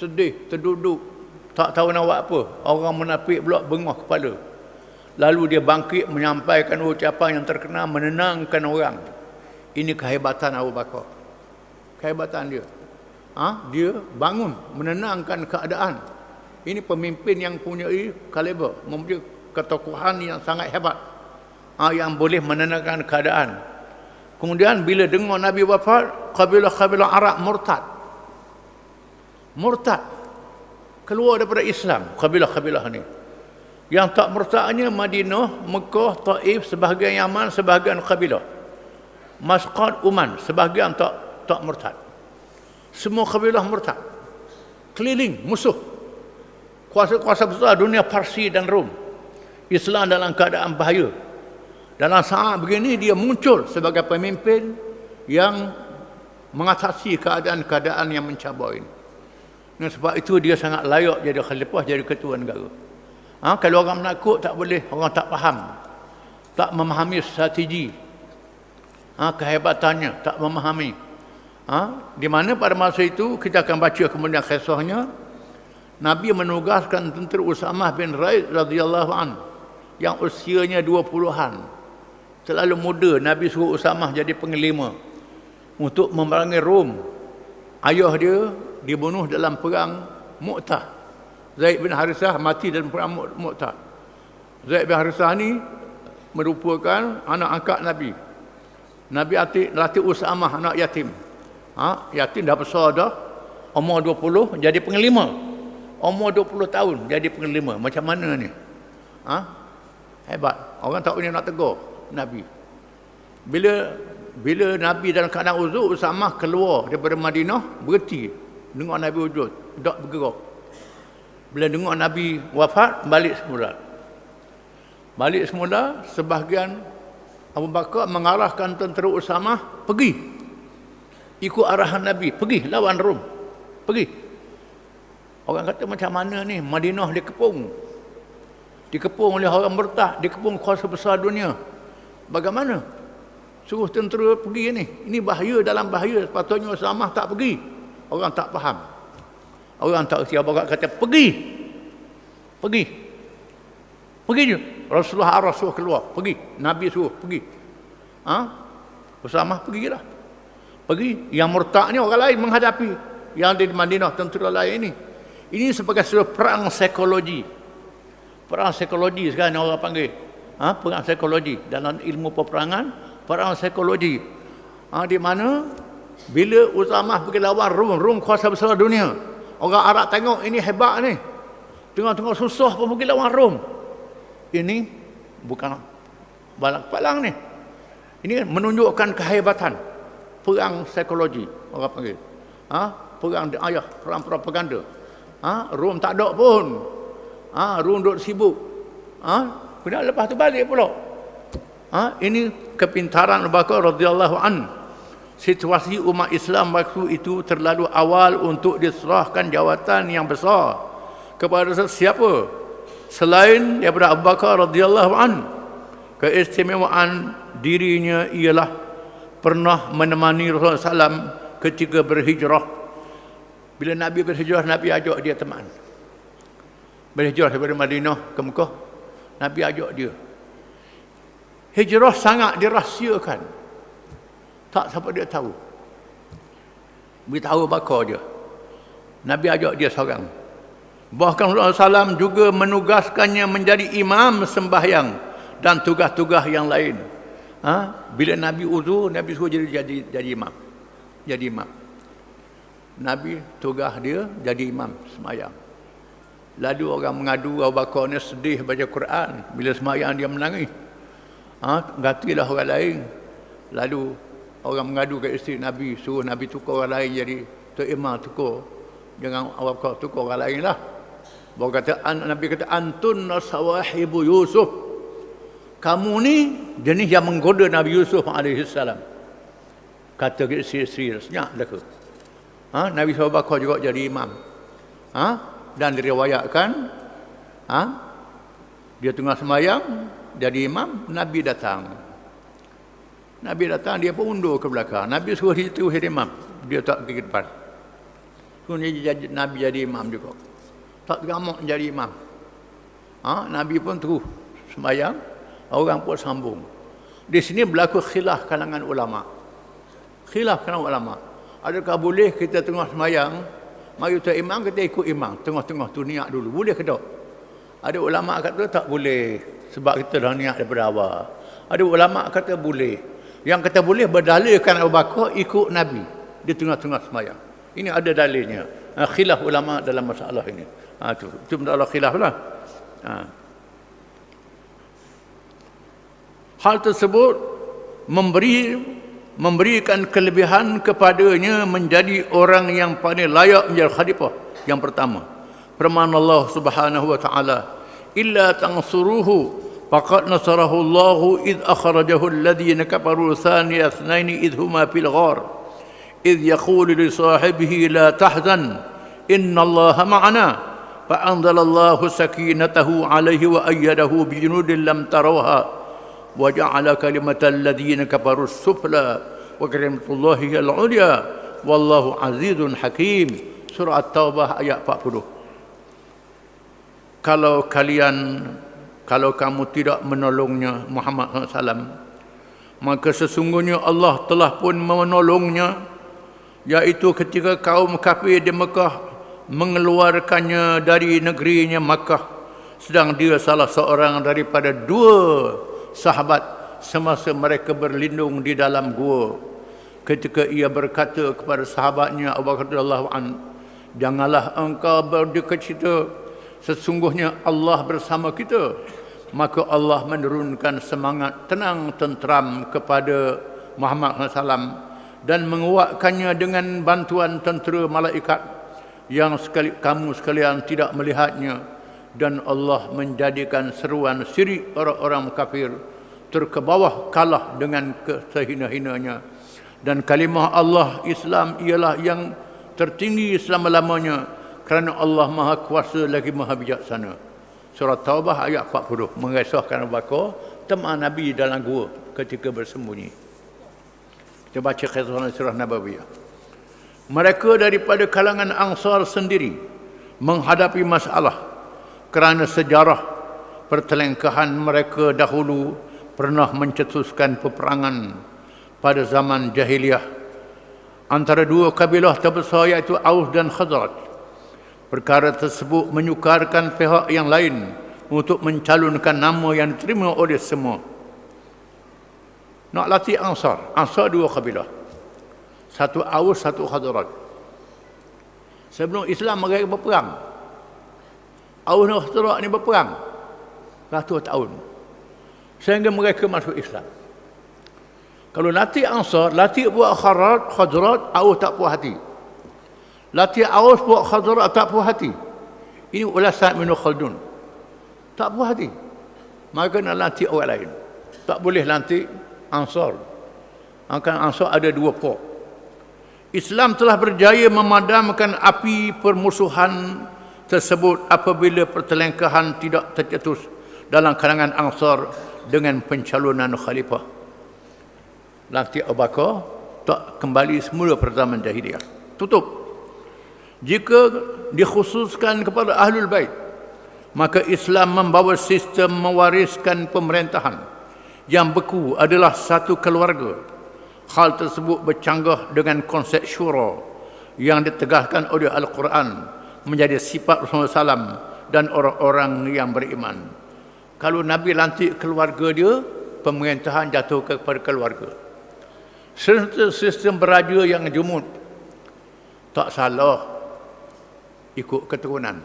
sedih, terduduk, tak tahu nak buat apa. Orang munafik pula bengah kepala. Lalu dia bangkit menyampaikan ucapan yang terkenal, menenangkan orang. Ini kehebatan Abu Bakar. Kehebatan dia. Dia bangun, menenangkan keadaan. Ini pemimpin yang punya kaliber, mempunyai ketokohan yang sangat hebat. Yang boleh menenangkan keadaan. Kemudian bila dengar Nabi wafat, kabilah-kabilah Arab murtad. Murtad. Keluar daripada Islam, kabilah-kabilah ni. Yang tak murtadnya Madinah, Mekah, Taif, sebahagian Yaman, sebahagian kabilah. Masqat, Uman, sebahagian tak murtad. Semua kabilah murtad. Keliling musuh. Kuasa-kuasa besar dunia Parsi dan Rom. Islam dalam keadaan bahaya. Dalam saat begini dia muncul sebagai pemimpin yang mengatasi keadaan-keadaan yang mencabar ini. Dan sebab itu dia sangat layak jadi khalifah, jadi ketua negara. Kalau orang menakut tak boleh, orang tak faham. Tak memahami strategi. Kehebatannya tak memahami. Di mana pada masa itu kita akan baca kemudian kisahnya. Nabi menugaskan tentera Usamah bin Zaid radhiyallahu an yang usianya 20-an. Terlalu muda, Nabi suruh Usamah jadi panglima untuk memerangi Rom. Ayah dia dibunuh dalam perang Mu'tah. Zaid bin Harithah mati dalam perang Mu'tah. Zaid bin Harithah ni merupakan anak angkat Nabi. Nabi latih Usamah, anak yatim. Yatim dah besar dah, umur 20 jadi panglima. Umur 20 tahun jadi panglima. Macam mana ni? Hebat. Orang tak boleh nak tegur Nabi. Bila Nabi dalam keadaan uzur, Usamah keluar daripada Madinah, berhenti dengar Nabi wujud, tak bergerak. Bila dengar Nabi wafat, balik semula. Balik semula, sebahagian Abu Bakar mengarahkan tentera Usamah pergi. Ikut arahan Nabi, pergi lawan Rom. Pergi. Orang kata macam mana ni? Madinah dikepung. Dikepung oleh orang murtad, dikepung kuasa besar dunia. Bagaimana? Suruh tentera pergi ni. Ini bahaya dalam bahaya. Sepatutnya Usamah tak pergi. Orang tak faham. Orang tak kerti. Abu Bakar kata pergi. Pergi. Pergi je. Rasulullah keluar. Pergi. Nabi suruh pergi. Usamah pergi lah. Pergi. Yang murtad ni orang lain menghadapi. Yang di Madinah tentera lain ni. Ini sebagai sebuah perang psikologi. Perang psikologi sekarang orang panggil. Perang psikologi. Dalam ilmu peperangan, perang psikologi. Di mana bila Usamah pergi lawan Rom kuasa besar dunia. Orang Arab tengok ini hebat ni. Tengok susah pun pergi lawan Rom. Ini bukan balang-balang ni. Ini menunjukkan kehebatan. Perang psikologi orang panggil. Perang ayah, perang propaganda. Rom tak ada pun. Rom duduk sibuk. Kemudian lepas tu balik pula. Ini kepintaran Abu Bakar radhiyallahu an. Situasi umat Islam waktu itu terlalu awal untuk diserahkan jawatan yang besar kepada siapa selain daripada Abu Bakar radhiyallahu an. Keistimewaan dirinya ialah pernah menemani Rasulullah SAW ketika berhijrah. Bila Nabi berhijrah, Nabi ajak dia teman. Berhijrah daripada Madinah ke Mekah, Nabi ajak dia. Hijrah sangat dirahsiakan. Tak siapa dia tahu. Beritahu Bakar dia. Nabi ajak dia seorang. Bahkan Rasulullah SAW juga menugaskannya menjadi imam sembahyang dan tugas-tugas yang lain. Bila Nabi uzur, Nabi suruh jadi imam. Jadi imam. Nabi tugas dia jadi imam sembahyang. Lalu orang mengadu Abu Bakar ni sedih baca Quran. Bila sembahyang dia menangis. Gantilah orang lain. Lalu orang mengadu ke isteri Nabi, suruh Nabi tukar orang lain jadi Tok Imam tukar. Jangan Abu Bakar tukar orang lain lah. Baru kata, Nabi kata, Antun sawahibu Yusuf. Kamu ni jenis yang menggoda Nabi Yusuf AS. Kata ke isteri-isteri, senyap dah ke? Nabi Abu Bakar juga jadi imam. Dan diriwayatkan, dia tengah sembahyang, jadi imam, Nabi datang. Nabi datang, dia pun undur ke belakang. Nabi suruh dia terus jadi imam. Dia tak ke depan. Suruh Nabi jadi imam juga. Tak gamak jadi imam. Nabi pun terus sembahyang, orang pun sambung. Di sini berlaku khilaf kalangan ulama. Khilaf kalangan ulama. Adakah boleh kita tengah sembahyang, mari tu imam, kita ikut imam. Tengah-tengah tu niat dulu. Boleh ke tak? Ada ulama kata tak boleh. Sebab kita dah niat daripada awal. Ada ulama kata boleh. Yang kata boleh berdalilkan Abu Bakar ikut Nabi. Di tengah-tengah sembahyang. Ini ada dalilnya. Khilaf ulama dalam masalah ini. Itu masalah khilaf lah. Hal tersebut memberikan kelebihan kepadanya menjadi orang yang paling layak menjadi khalifah. Yang pertama, firman Allah Subhanahu wa taala, illa tansuruhu faqad nasarahu Allah id akhrajahu alladhina kafaru thani ithnaini id huma fil ghar id yaqulu li sahibihi la tahzan inna Allah ma'ana fa anzala Allah sakinatahu alayhi wa ayyadahu bi junudin lam tarawha وجعل كلمة الذين كفروا السفلى وكلمة الله هي العليا والله عزيز حكيم. Surah At-Taubah ayat 40. Kalau kamu tidak menolongnya Muhammad SAW, maka sesungguhnya Allah telah pun menolongnya, yaitu ketika kaum kafir di Mekah mengeluarkannya dari negerinya Makkah, sedang dia salah seorang daripada dua sahabat semasa mereka berlindung di dalam gua. Ketika ia berkata kepada sahabatnya Abu Bakar radhiyallahu anhu, janganlah engkau berdukacita, sesungguhnya Allah bersama kita. Maka Allah menurunkan semangat tenang tenteram kepada Muhammad SAW dan menguatkannya dengan bantuan tentera malaikat yang kamu sekalian tidak melihatnya. Dan Allah menjadikan seruan syirik orang-orang kafir terkebawah kalah dengan kesehina-hinanya. Dan kalimah Allah Islam ialah yang tertinggi selama-lamanya, kerana Allah Maha Kuasa lagi Maha Bijaksana. Surah Taubah ayat 40 mengisahkan Abu Bakar teman Nabi dalam gua ketika bersembunyi. Kita baca kisah surah Nabawiyah. Mereka daripada kalangan Ansar sendiri menghadapi masalah kerana sejarah pertelengkahan mereka dahulu pernah mencetuskan peperangan pada zaman jahiliyah antara dua kabilah terbesar iaitu Aus dan Khazraj. Perkara tersebut menyukarkan pihak yang lain untuk mencalonkan nama yang diterima oleh semua. Nak latih Ansar. Ansar dua kabilah. Satu Aus, satu Khazraj. Sebelum Islam mereka berperang. Aus dan Khazraj ni berperang ratus tahun sehingga mereka masuk Islam. Kalau latih Ansar, latih buat Khazraj, Aus tak puas hati. Latih Aus buat Khazraj tak puas hati. Ini ulah Sa'id bin Khaldun. Tak puas hati. Maka nak latih orang lain. Tak boleh latih Ansar. Kerana Ansar ada dua pok. Islam telah berjaya memadamkan api permusuhan tersebut apabila pertelengkahan tidak tercetus dalam kalangan Ansar dengan pencalonan khalifah. Latih Abu Bakar tak kembali semula pada zaman jahiliyah. Tutup. Jika dikhususkan kepada Ahlul Bait, maka Islam membawa sistem mewariskan pemerintahan yang beku adalah satu keluarga. Hal tersebut bercanggah dengan konsep syura yang ditegaskan oleh Al-Quran menjadi sifat Rasulullah SAW dan orang-orang yang beriman. Kalau Nabi lantik keluarga dia, pemerintahan jatuh kepada keluarga. Sistem beraja yang jumud tak salah ikut keturunan.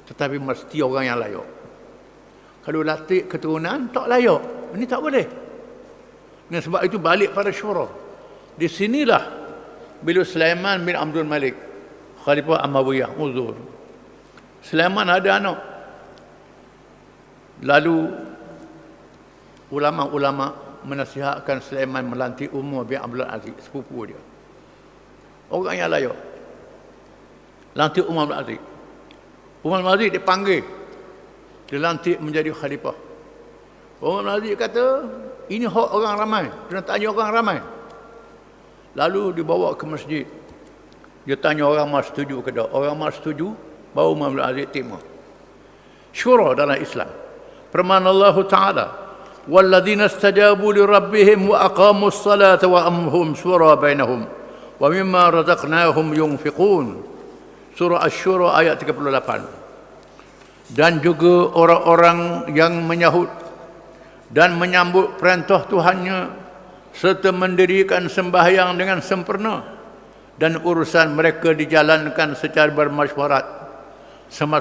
tetapi mesti orang yang layak. Kalau latih keturunan tak layak, ini tak boleh. Dan sebab itu balik pada syura. Di sinilah bila Sulaiman bin Abdul Malik, Khalifah Umayyah, uzur. Sulaiman ada anak. Lalu ulama-ulama menasihatkan Sulaiman melantik Umar bin Abdul Aziz, sepupu dia. Orang yang layak. Lantik Umar bin Aziz. Umar bin Aziz dipanggil, dilantik menjadi khalifah. Umar bin Aziz kata, ini hak orang ramai, kena tanya orang ramai. Lalu dibawa ke masjid. Dia tanya orang mas setuju ke tak. Orang mas setuju, baru Umar bin Aziz terima. Syura dalam Islam. Firman Allah Ta'ala, وَالَّذِينَ اسْتَجَابُوا لِرَبِّهِمْ وَأَقَامُوا الصَّلَاةَ وَأَمْرُهُمْ شُورَى بَيْنَهُمْ وَمِمَّا رَزَقْنَاهُمْ يُنْفِقُونَ. Surah Asy-Syura ayat 38. Dan juga orang-orang yang menyahut dan menyambut perintah Tuhannya serta mendirikan sembahyang dengan sempurna dan urusan mereka dijalankan secara bermasyarakat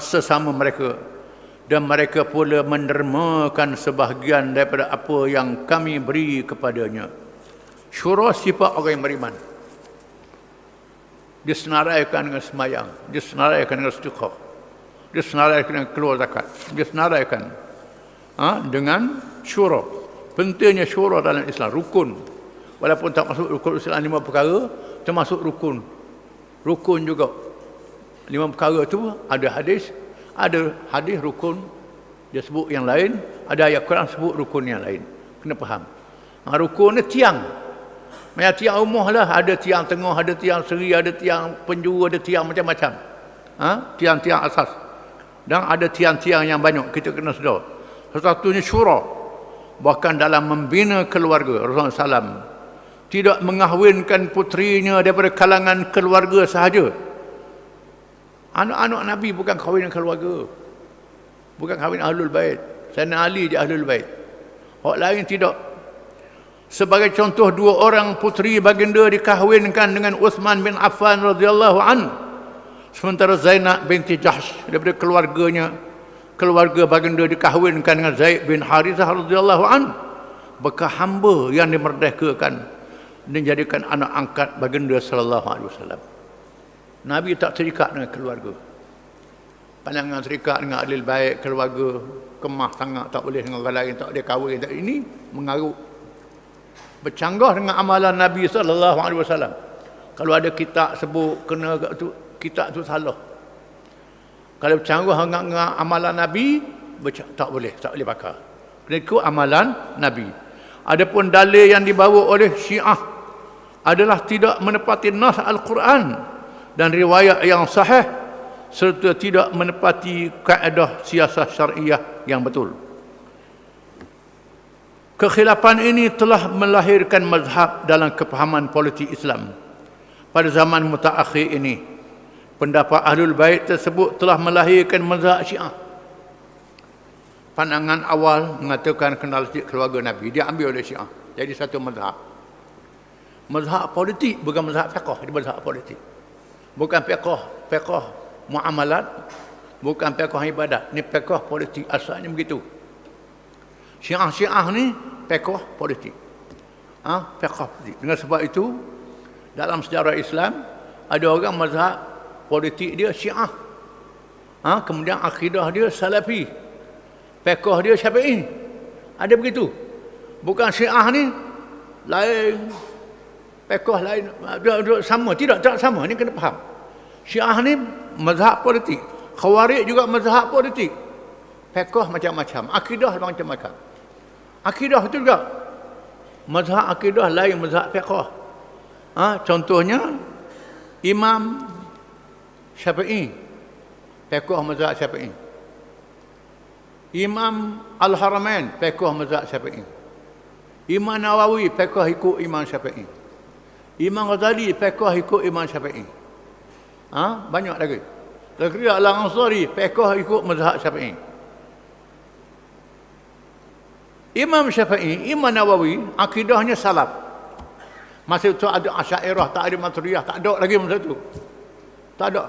sesama mereka, dan mereka pula mendermakan sebahagian daripada apa yang kami beri kepadanya. Syura sifat orang yang beriman. Disenaraikan dengan semayang, disenaraikan dengan sedekah, disenaraikan dengan keluar zakat, disenaraikan dengan syura. Pentingnya syura dalam Islam, rukun. Walaupun tak masuk rukun Islam 5 perkara, termasuk rukun. Rukun juga. 5 perkara tu ada hadis rukun dia sebut yang lain, ada ayat Quran sebut rukun yang lain. Kena faham. Rukun ni tiang. Macam tiang rumah lah, ada tiang tengah, ada tiang seri, ada tiang penjuru, ada tiang macam-macam. Tiang-tiang asas. Dan ada tiang-tiang yang banyak, kita kena sedar. Satu-satunya syura. Bahkan dalam membina keluarga, Rasulullah SAW tidak mengahwinkan putrinya daripada kalangan keluarga sahaja. Anak-anak Nabi bukan kahwin keluarga. Bukan kahwin Ahlul Bait. Sayyidina Ali je Ahlul Bait. Orang lain tidak. Sebagai contoh, 2 orang puteri baginda dikahwinkan dengan Uthman bin Affan radhiyallahu an. Sementara Zainab binti Jahsh daripada keluarga baginda dikahwinkan dengan Zaid bin Harithah radhiyallahu an. Bekas hamba yang dimerdekakan dan jadikan anak angkat baginda sallallahu alaihi wasallam. Nabi tak terikat dengan keluarga. Pandangan terikat dengan Ahlul Bait, keluarga kemah sangat, tak boleh dengan orang lain, tak boleh kahwin. Ini mengarut. Bercanggah dengan amalan Nabi sallallahu alaihi wasallam. Kalau ada kitab sebut kena tu, kitab tu salah. Kalau bercanggah dengan amalan Nabi, tak boleh pakai. Kena ikut amalan Nabi. Adapun dalil yang dibawa oleh Syiah adalah tidak menepati nas Al-Quran dan riwayat yang sahih, serta tidak menepati kaedah siasat syariah yang betul. Kekhilafan ini telah melahirkan mazhab dalam kefahaman politik Islam. Pada zaman mutaakhir ini, pendapat Ahlul Bait tersebut telah melahirkan mazhab Syiah. Pandangan awal mengatakan kenal keluarga Nabi, dia ambil oleh Syiah. Jadi satu mazhab. Mazhab politik bukan mazhab fiqh, dia mazhab politik. Bukan fiqh muamalat, bukan fiqh ibadat. Ni fiqh politik, asalnya begitu. Syiah ni fiqh politik. Fiqh politik. Dengan sebab itu, dalam sejarah Islam, ada orang mazhab politik dia Syiah. Kemudian akidah dia Salafi. Fiqh dia Syafi'i. Ada begitu. Bukan Syiah ni lain, fiqh lain, sama. Tidak sama. Ini kena faham. Syiah ni mazhab politik. Khawarij juga mazhab politik. Fiqh macam-macam. Akidah macam-macam. Akidah itu juga mazhab akidah lain mazhab fiqh. Contohnya Imam Syafi'i, fiqh mazhab Syafi'i. Imam Al-Haramain, fiqh mazhab Syafi'i. Imam Nawawi, fiqh ikut Imam Syafi'i. Imam Ghazali, fiqh ikut Imam Syafi'i. Banyak lagi. Lagi Al-Ansari, fiqh ikut mazhab Syafi'i. Imam Syafi'i, Imam Nawawi, akidahnya salaf. Masa itu ada Asy'ariyah, tak ada Maturidiyah, tak ada lagi masa itu. Tak ada.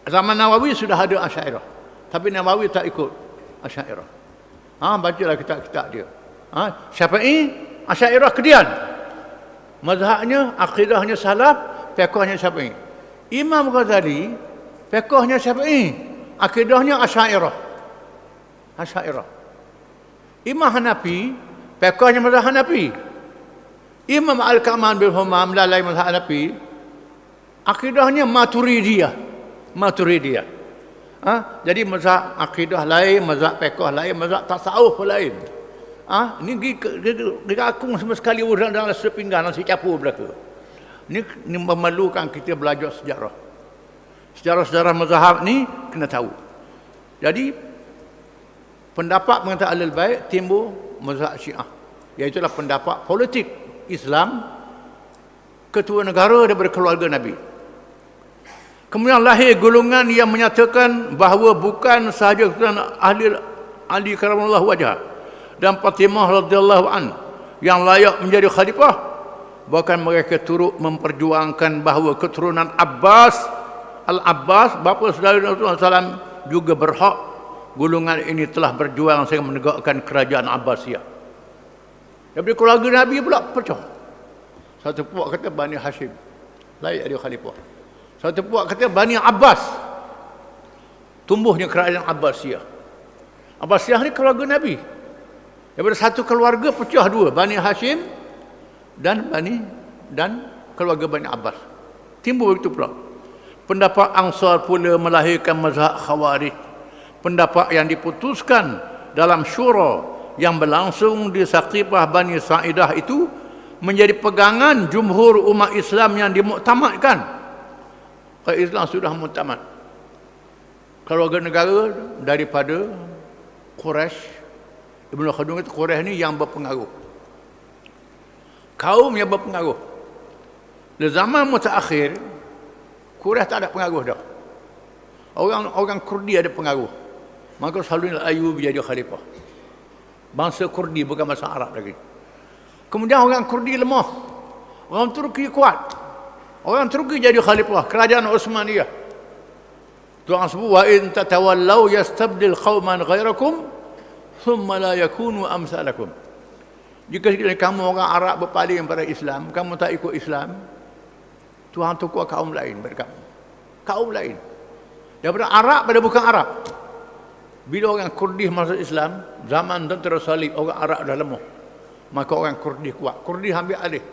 Zaman Nawawi sudah ada Asy'ariyah. Tapi Nawawi tak ikut Asy'ariyah. Bacalah kitab-kitab dia. Syafi'i, Asy'ariyah kedian. Mazhabnya, akidahnya salaf, fiqhnya Syafi'i. Imam Ghazali, fiqhnya Syafi'i, akidahnya Asy'ariyah. Imam Hanafi, fiqhnya mazhab Hanafi. Imam Al-Kamal bin Humam lalai mazhab Hanafi, akidahnya Maturidiyah. Jadi mazhab akidah lain, mazhab fiqh lain, mazhab tasawuf lain. Ni aku sama sekali orang dalam sepinggan nasi capur belaka. Ni memerlukan kita belajar sejarah. Sejarah mazhab ni kena tahu. Jadi pendapat mengatakan alil bait timbul mazhab Syiah. Iaitu pendapat politik Islam ketua negara daripada keluarga Nabi. Kemudian lahir golongan yang menyatakan bahawa bukan sahaja Ali karamallahu wajhah dan Fatimah radhiyallahu an yang layak menjadi khalifah, bahkan mereka turut memperjuangkan bahawa keturunan Al-Abbas bapa saudara Rasulullah SAW juga berhak. Golongan ini telah berjuang sehingga menegakkan kerajaan Abbasiyah. Daripada keluarga Nabi pula pecah. Satu puak kata Bani Hashim layak jadi khalifah. Satu puak kata Bani Abbas, tumbuhnya kerajaan Abbasiyah. Abbasiyah ni keluarga Nabi. Daripada satu keluarga pecah dua, Bani Hashim dan keluarga Bani Abbas. Timbul begitu pula. Pendapat Ansar pula melahirkan mazhab Khawarij. Pendapat yang diputuskan dalam syura yang berlangsung di Saqifah Bani Sa'idah itu menjadi pegangan jumhur umat Islam yang dimuktamadkan. Islam sudah muktamad. Keluarga negara daripada Quraisy. Ibnu Khaldun kata Quraisy ni yang berpengaruh. Kaum yang berpengaruh. Di zaman mutaakhir, Quraisy tak ada pengaruh dah. Orang Kurdi ada pengaruh. Maka Saladin Al-Ayyubi jadi khalifah. Bangsa Kurdi bukan bangsa Arab lagi. Kemudian orang Kurdi lemah. Orang Turki kuat. Orang Turki jadi khalifah kerajaan Utsmaniyah. Tuhan sebut wa in tatawallau yastabdil qauman ghairakum thumma la yakunu amsalakum. Jika kamu orang Arab berpaling pada Islam, kamu tak ikut Islam, Tuhan tukar kaum lain pada kamu. Kaum lain. Daripada Arab pada bukan Arab. Bila orang Kurdi masuk Islam, zaman tentera salib, orang Arab dah lemah. Maka orang Kurdi kuat. Kurdi ambil alih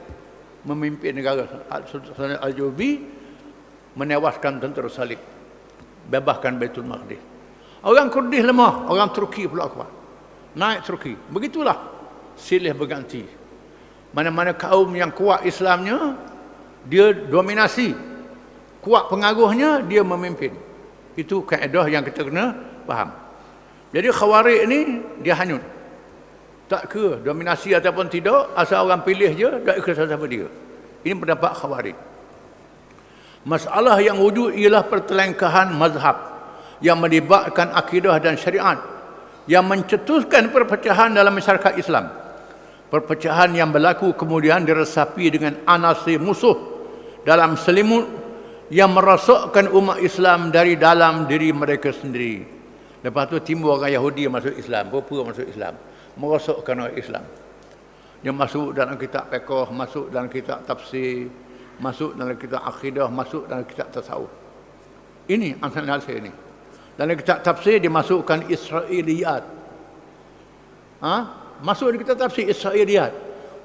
memimpin negara. Saladin Al-Ayyubi menewaskan tentera salib, bebaskan Baitul Maqdis. Orang Kurdi lemah, orang Turki pula kuat. Naik Turki. Begitulah silih berganti. Mana-mana kaum yang kuat Islamnya, dia dominasi. Kuat pengaruhnya, dia memimpin. Itu kaedah yang kita kena faham. Jadi Khawarij ni dia hanyut. Tak ke dominasi ataupun tidak, asal orang pilih je, tak ke siapa dia. Ini pendapat Khawarij. Masalah yang wujud ialah pertelengkahan mazhab yang melibatkan akidah dan syariat, yang mencetuskan perpecahan dalam masyarakat Islam. Perpecahan yang berlaku kemudian diresapi dengan anasir musuh dalam selimut yang merosakkan umat Islam dari dalam diri mereka sendiri. Lepas tu timbul orang Yahudi masuk Islam, pura-pura masuk Islam, merosakkan orang Islam. Dia masuk dalam kitab fiqh, masuk dalam kitab tafsir, masuk dalam kitab akidah, masuk dalam kitab tasawuf. Ini hasil ini. Dalam kitab tafsir dimasukkan Israiliyat. Masuk di kitab tafsir Israiliyat.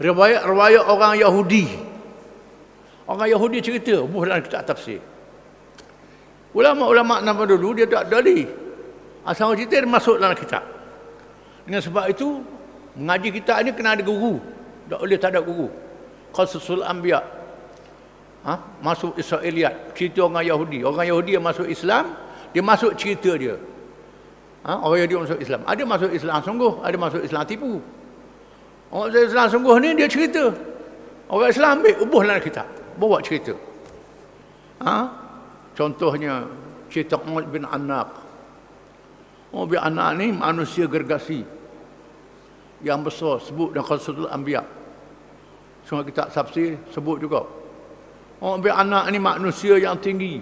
Riwayat orang Yahudi. Orang Yahudi cerita dalam kitab tafsir. Ulama-ulama nama dulu dia tak dalil. Asal cerita dia masuk dalam kitab. Dengan sebab itu mengaji kitab ni kena ada guru. Tak boleh tak ada guru. Qasasul Anbiya. Masuk Israiliyat, cerita orang Yahudi. Orang Yahudi yang masuk Islam, dia masuk cerita dia. Orang Yahudi masuk Islam. Ada masuk Islam sungguh, ada masuk Islam tipu. Orang masuk Islam sungguh ni dia cerita. Orang Islam ambil ubuh dalam kitab, bawa cerita. Contohnya cerita Umar bin Anak. Umar bin Anak ni manusia gergasi yang besar, sebut dalam Qasasul Anbiya. Semua kitab tafsir sebut juga. Umar bin Anak ni manusia yang tinggi.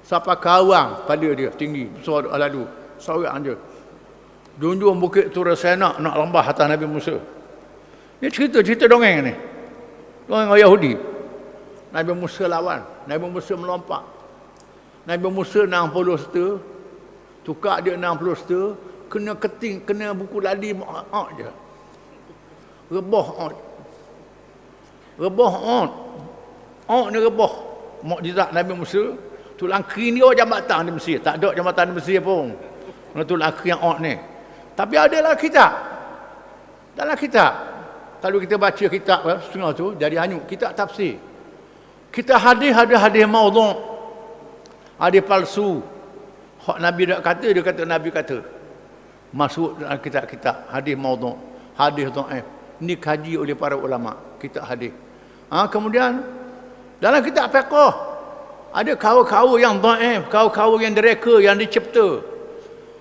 Sampai kawang pada dia tinggi, besar aladu. Seorang je. Junjung bukit Turasena nak lembah atas Nabi Musa. Ini cerita dongeng ni. Dongeng orang Yahudi. Nabi Musa lawan. Nabi Musa melompat. Nabi Musa 60 seter. Tukar dia 60 seter. Kena keting, kena buku ladi je. Rebah ni rebah. Mukjizat Nabi Musa. Tulang kiri ni jambatan di Mesir. Tak ada jambatan di Mesir pun. Tulang kiri yang ni. Tapi ada dalam kitab. Dalam kitab. Kalau kita baca kitab setengah tu, jadi hanyut. Kitab tafsir. Kita ada hadis maudhu'. Hadis palsu. Hak Nabi tak kata, dia kata Nabi kata. Masuk dalam kitab-kitab. Hadis maudhu'. Hadis dhaif. Ini kaji oleh para ulama. Kitab hadis. Kemudian, dalam kitab fiqh. Ada kau-kau yang dhaif, kau-kau yang direka, yang dicipta.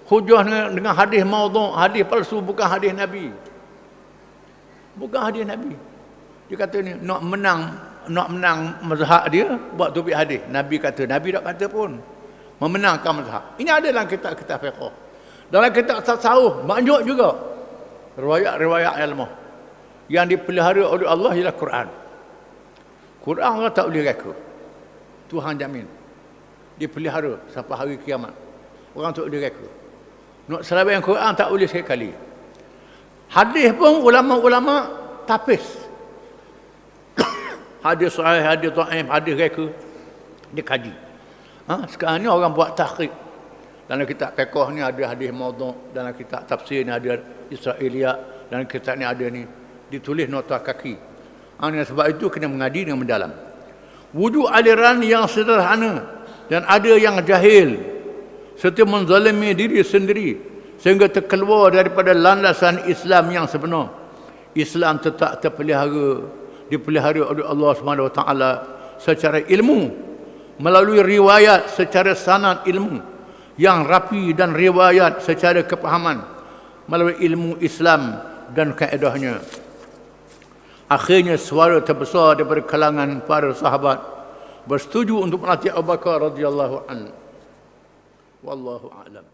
Hujah dengan hadis maudhu', hadis palsu, bukan hadis Nabi. Bukan hadis Nabi. Dia kata ni nak menang mazhab dia, buat topik hadis. Nabi kata, Nabi tak kata pun. Memenangkan mazhab. Ini ada dalam kitab-kitab fiqh. Dalam kitab tasawuf banyak juga riwayat-riwayat ilmu yang dipelihara oleh Allah ialah Quran. Quran Allah tak boleh reka. Tuhan jamin. Dipelihara sampai hari kiamat. Orang tak boleh reka. Nak selawat yang Quran tak boleh sekali. Hadis pun ulama-ulama tapis. Hadis sahih, hadis dhaif, hadis reka. Dia kaji. Sekarang ni orang buat tahqiq. Dalam kitab fiqh ni ada hadis maudhu', dalam kitab tafsir ni ada Israiliyat, dalam kitab ni ada ni ditulis nota kaki. Sebab itu kena mengaji dengan mendalam. Wujud aliran yang sederhana dan ada yang jahil serta menzalimi diri sendiri sehingga terkeluar daripada landasan Islam yang sebenar. Islam tetap dipelihara oleh Allah SWT secara ilmu melalui riwayat secara sanad ilmu yang rapi dan riwayat secara kepahaman melalui ilmu Islam dan kaedahnya. Akhirnya suara terbesar daripada kalangan para sahabat bersetuju untuk melatih Abu Bakar radhiyallahu anhu. Wallahu a'lam.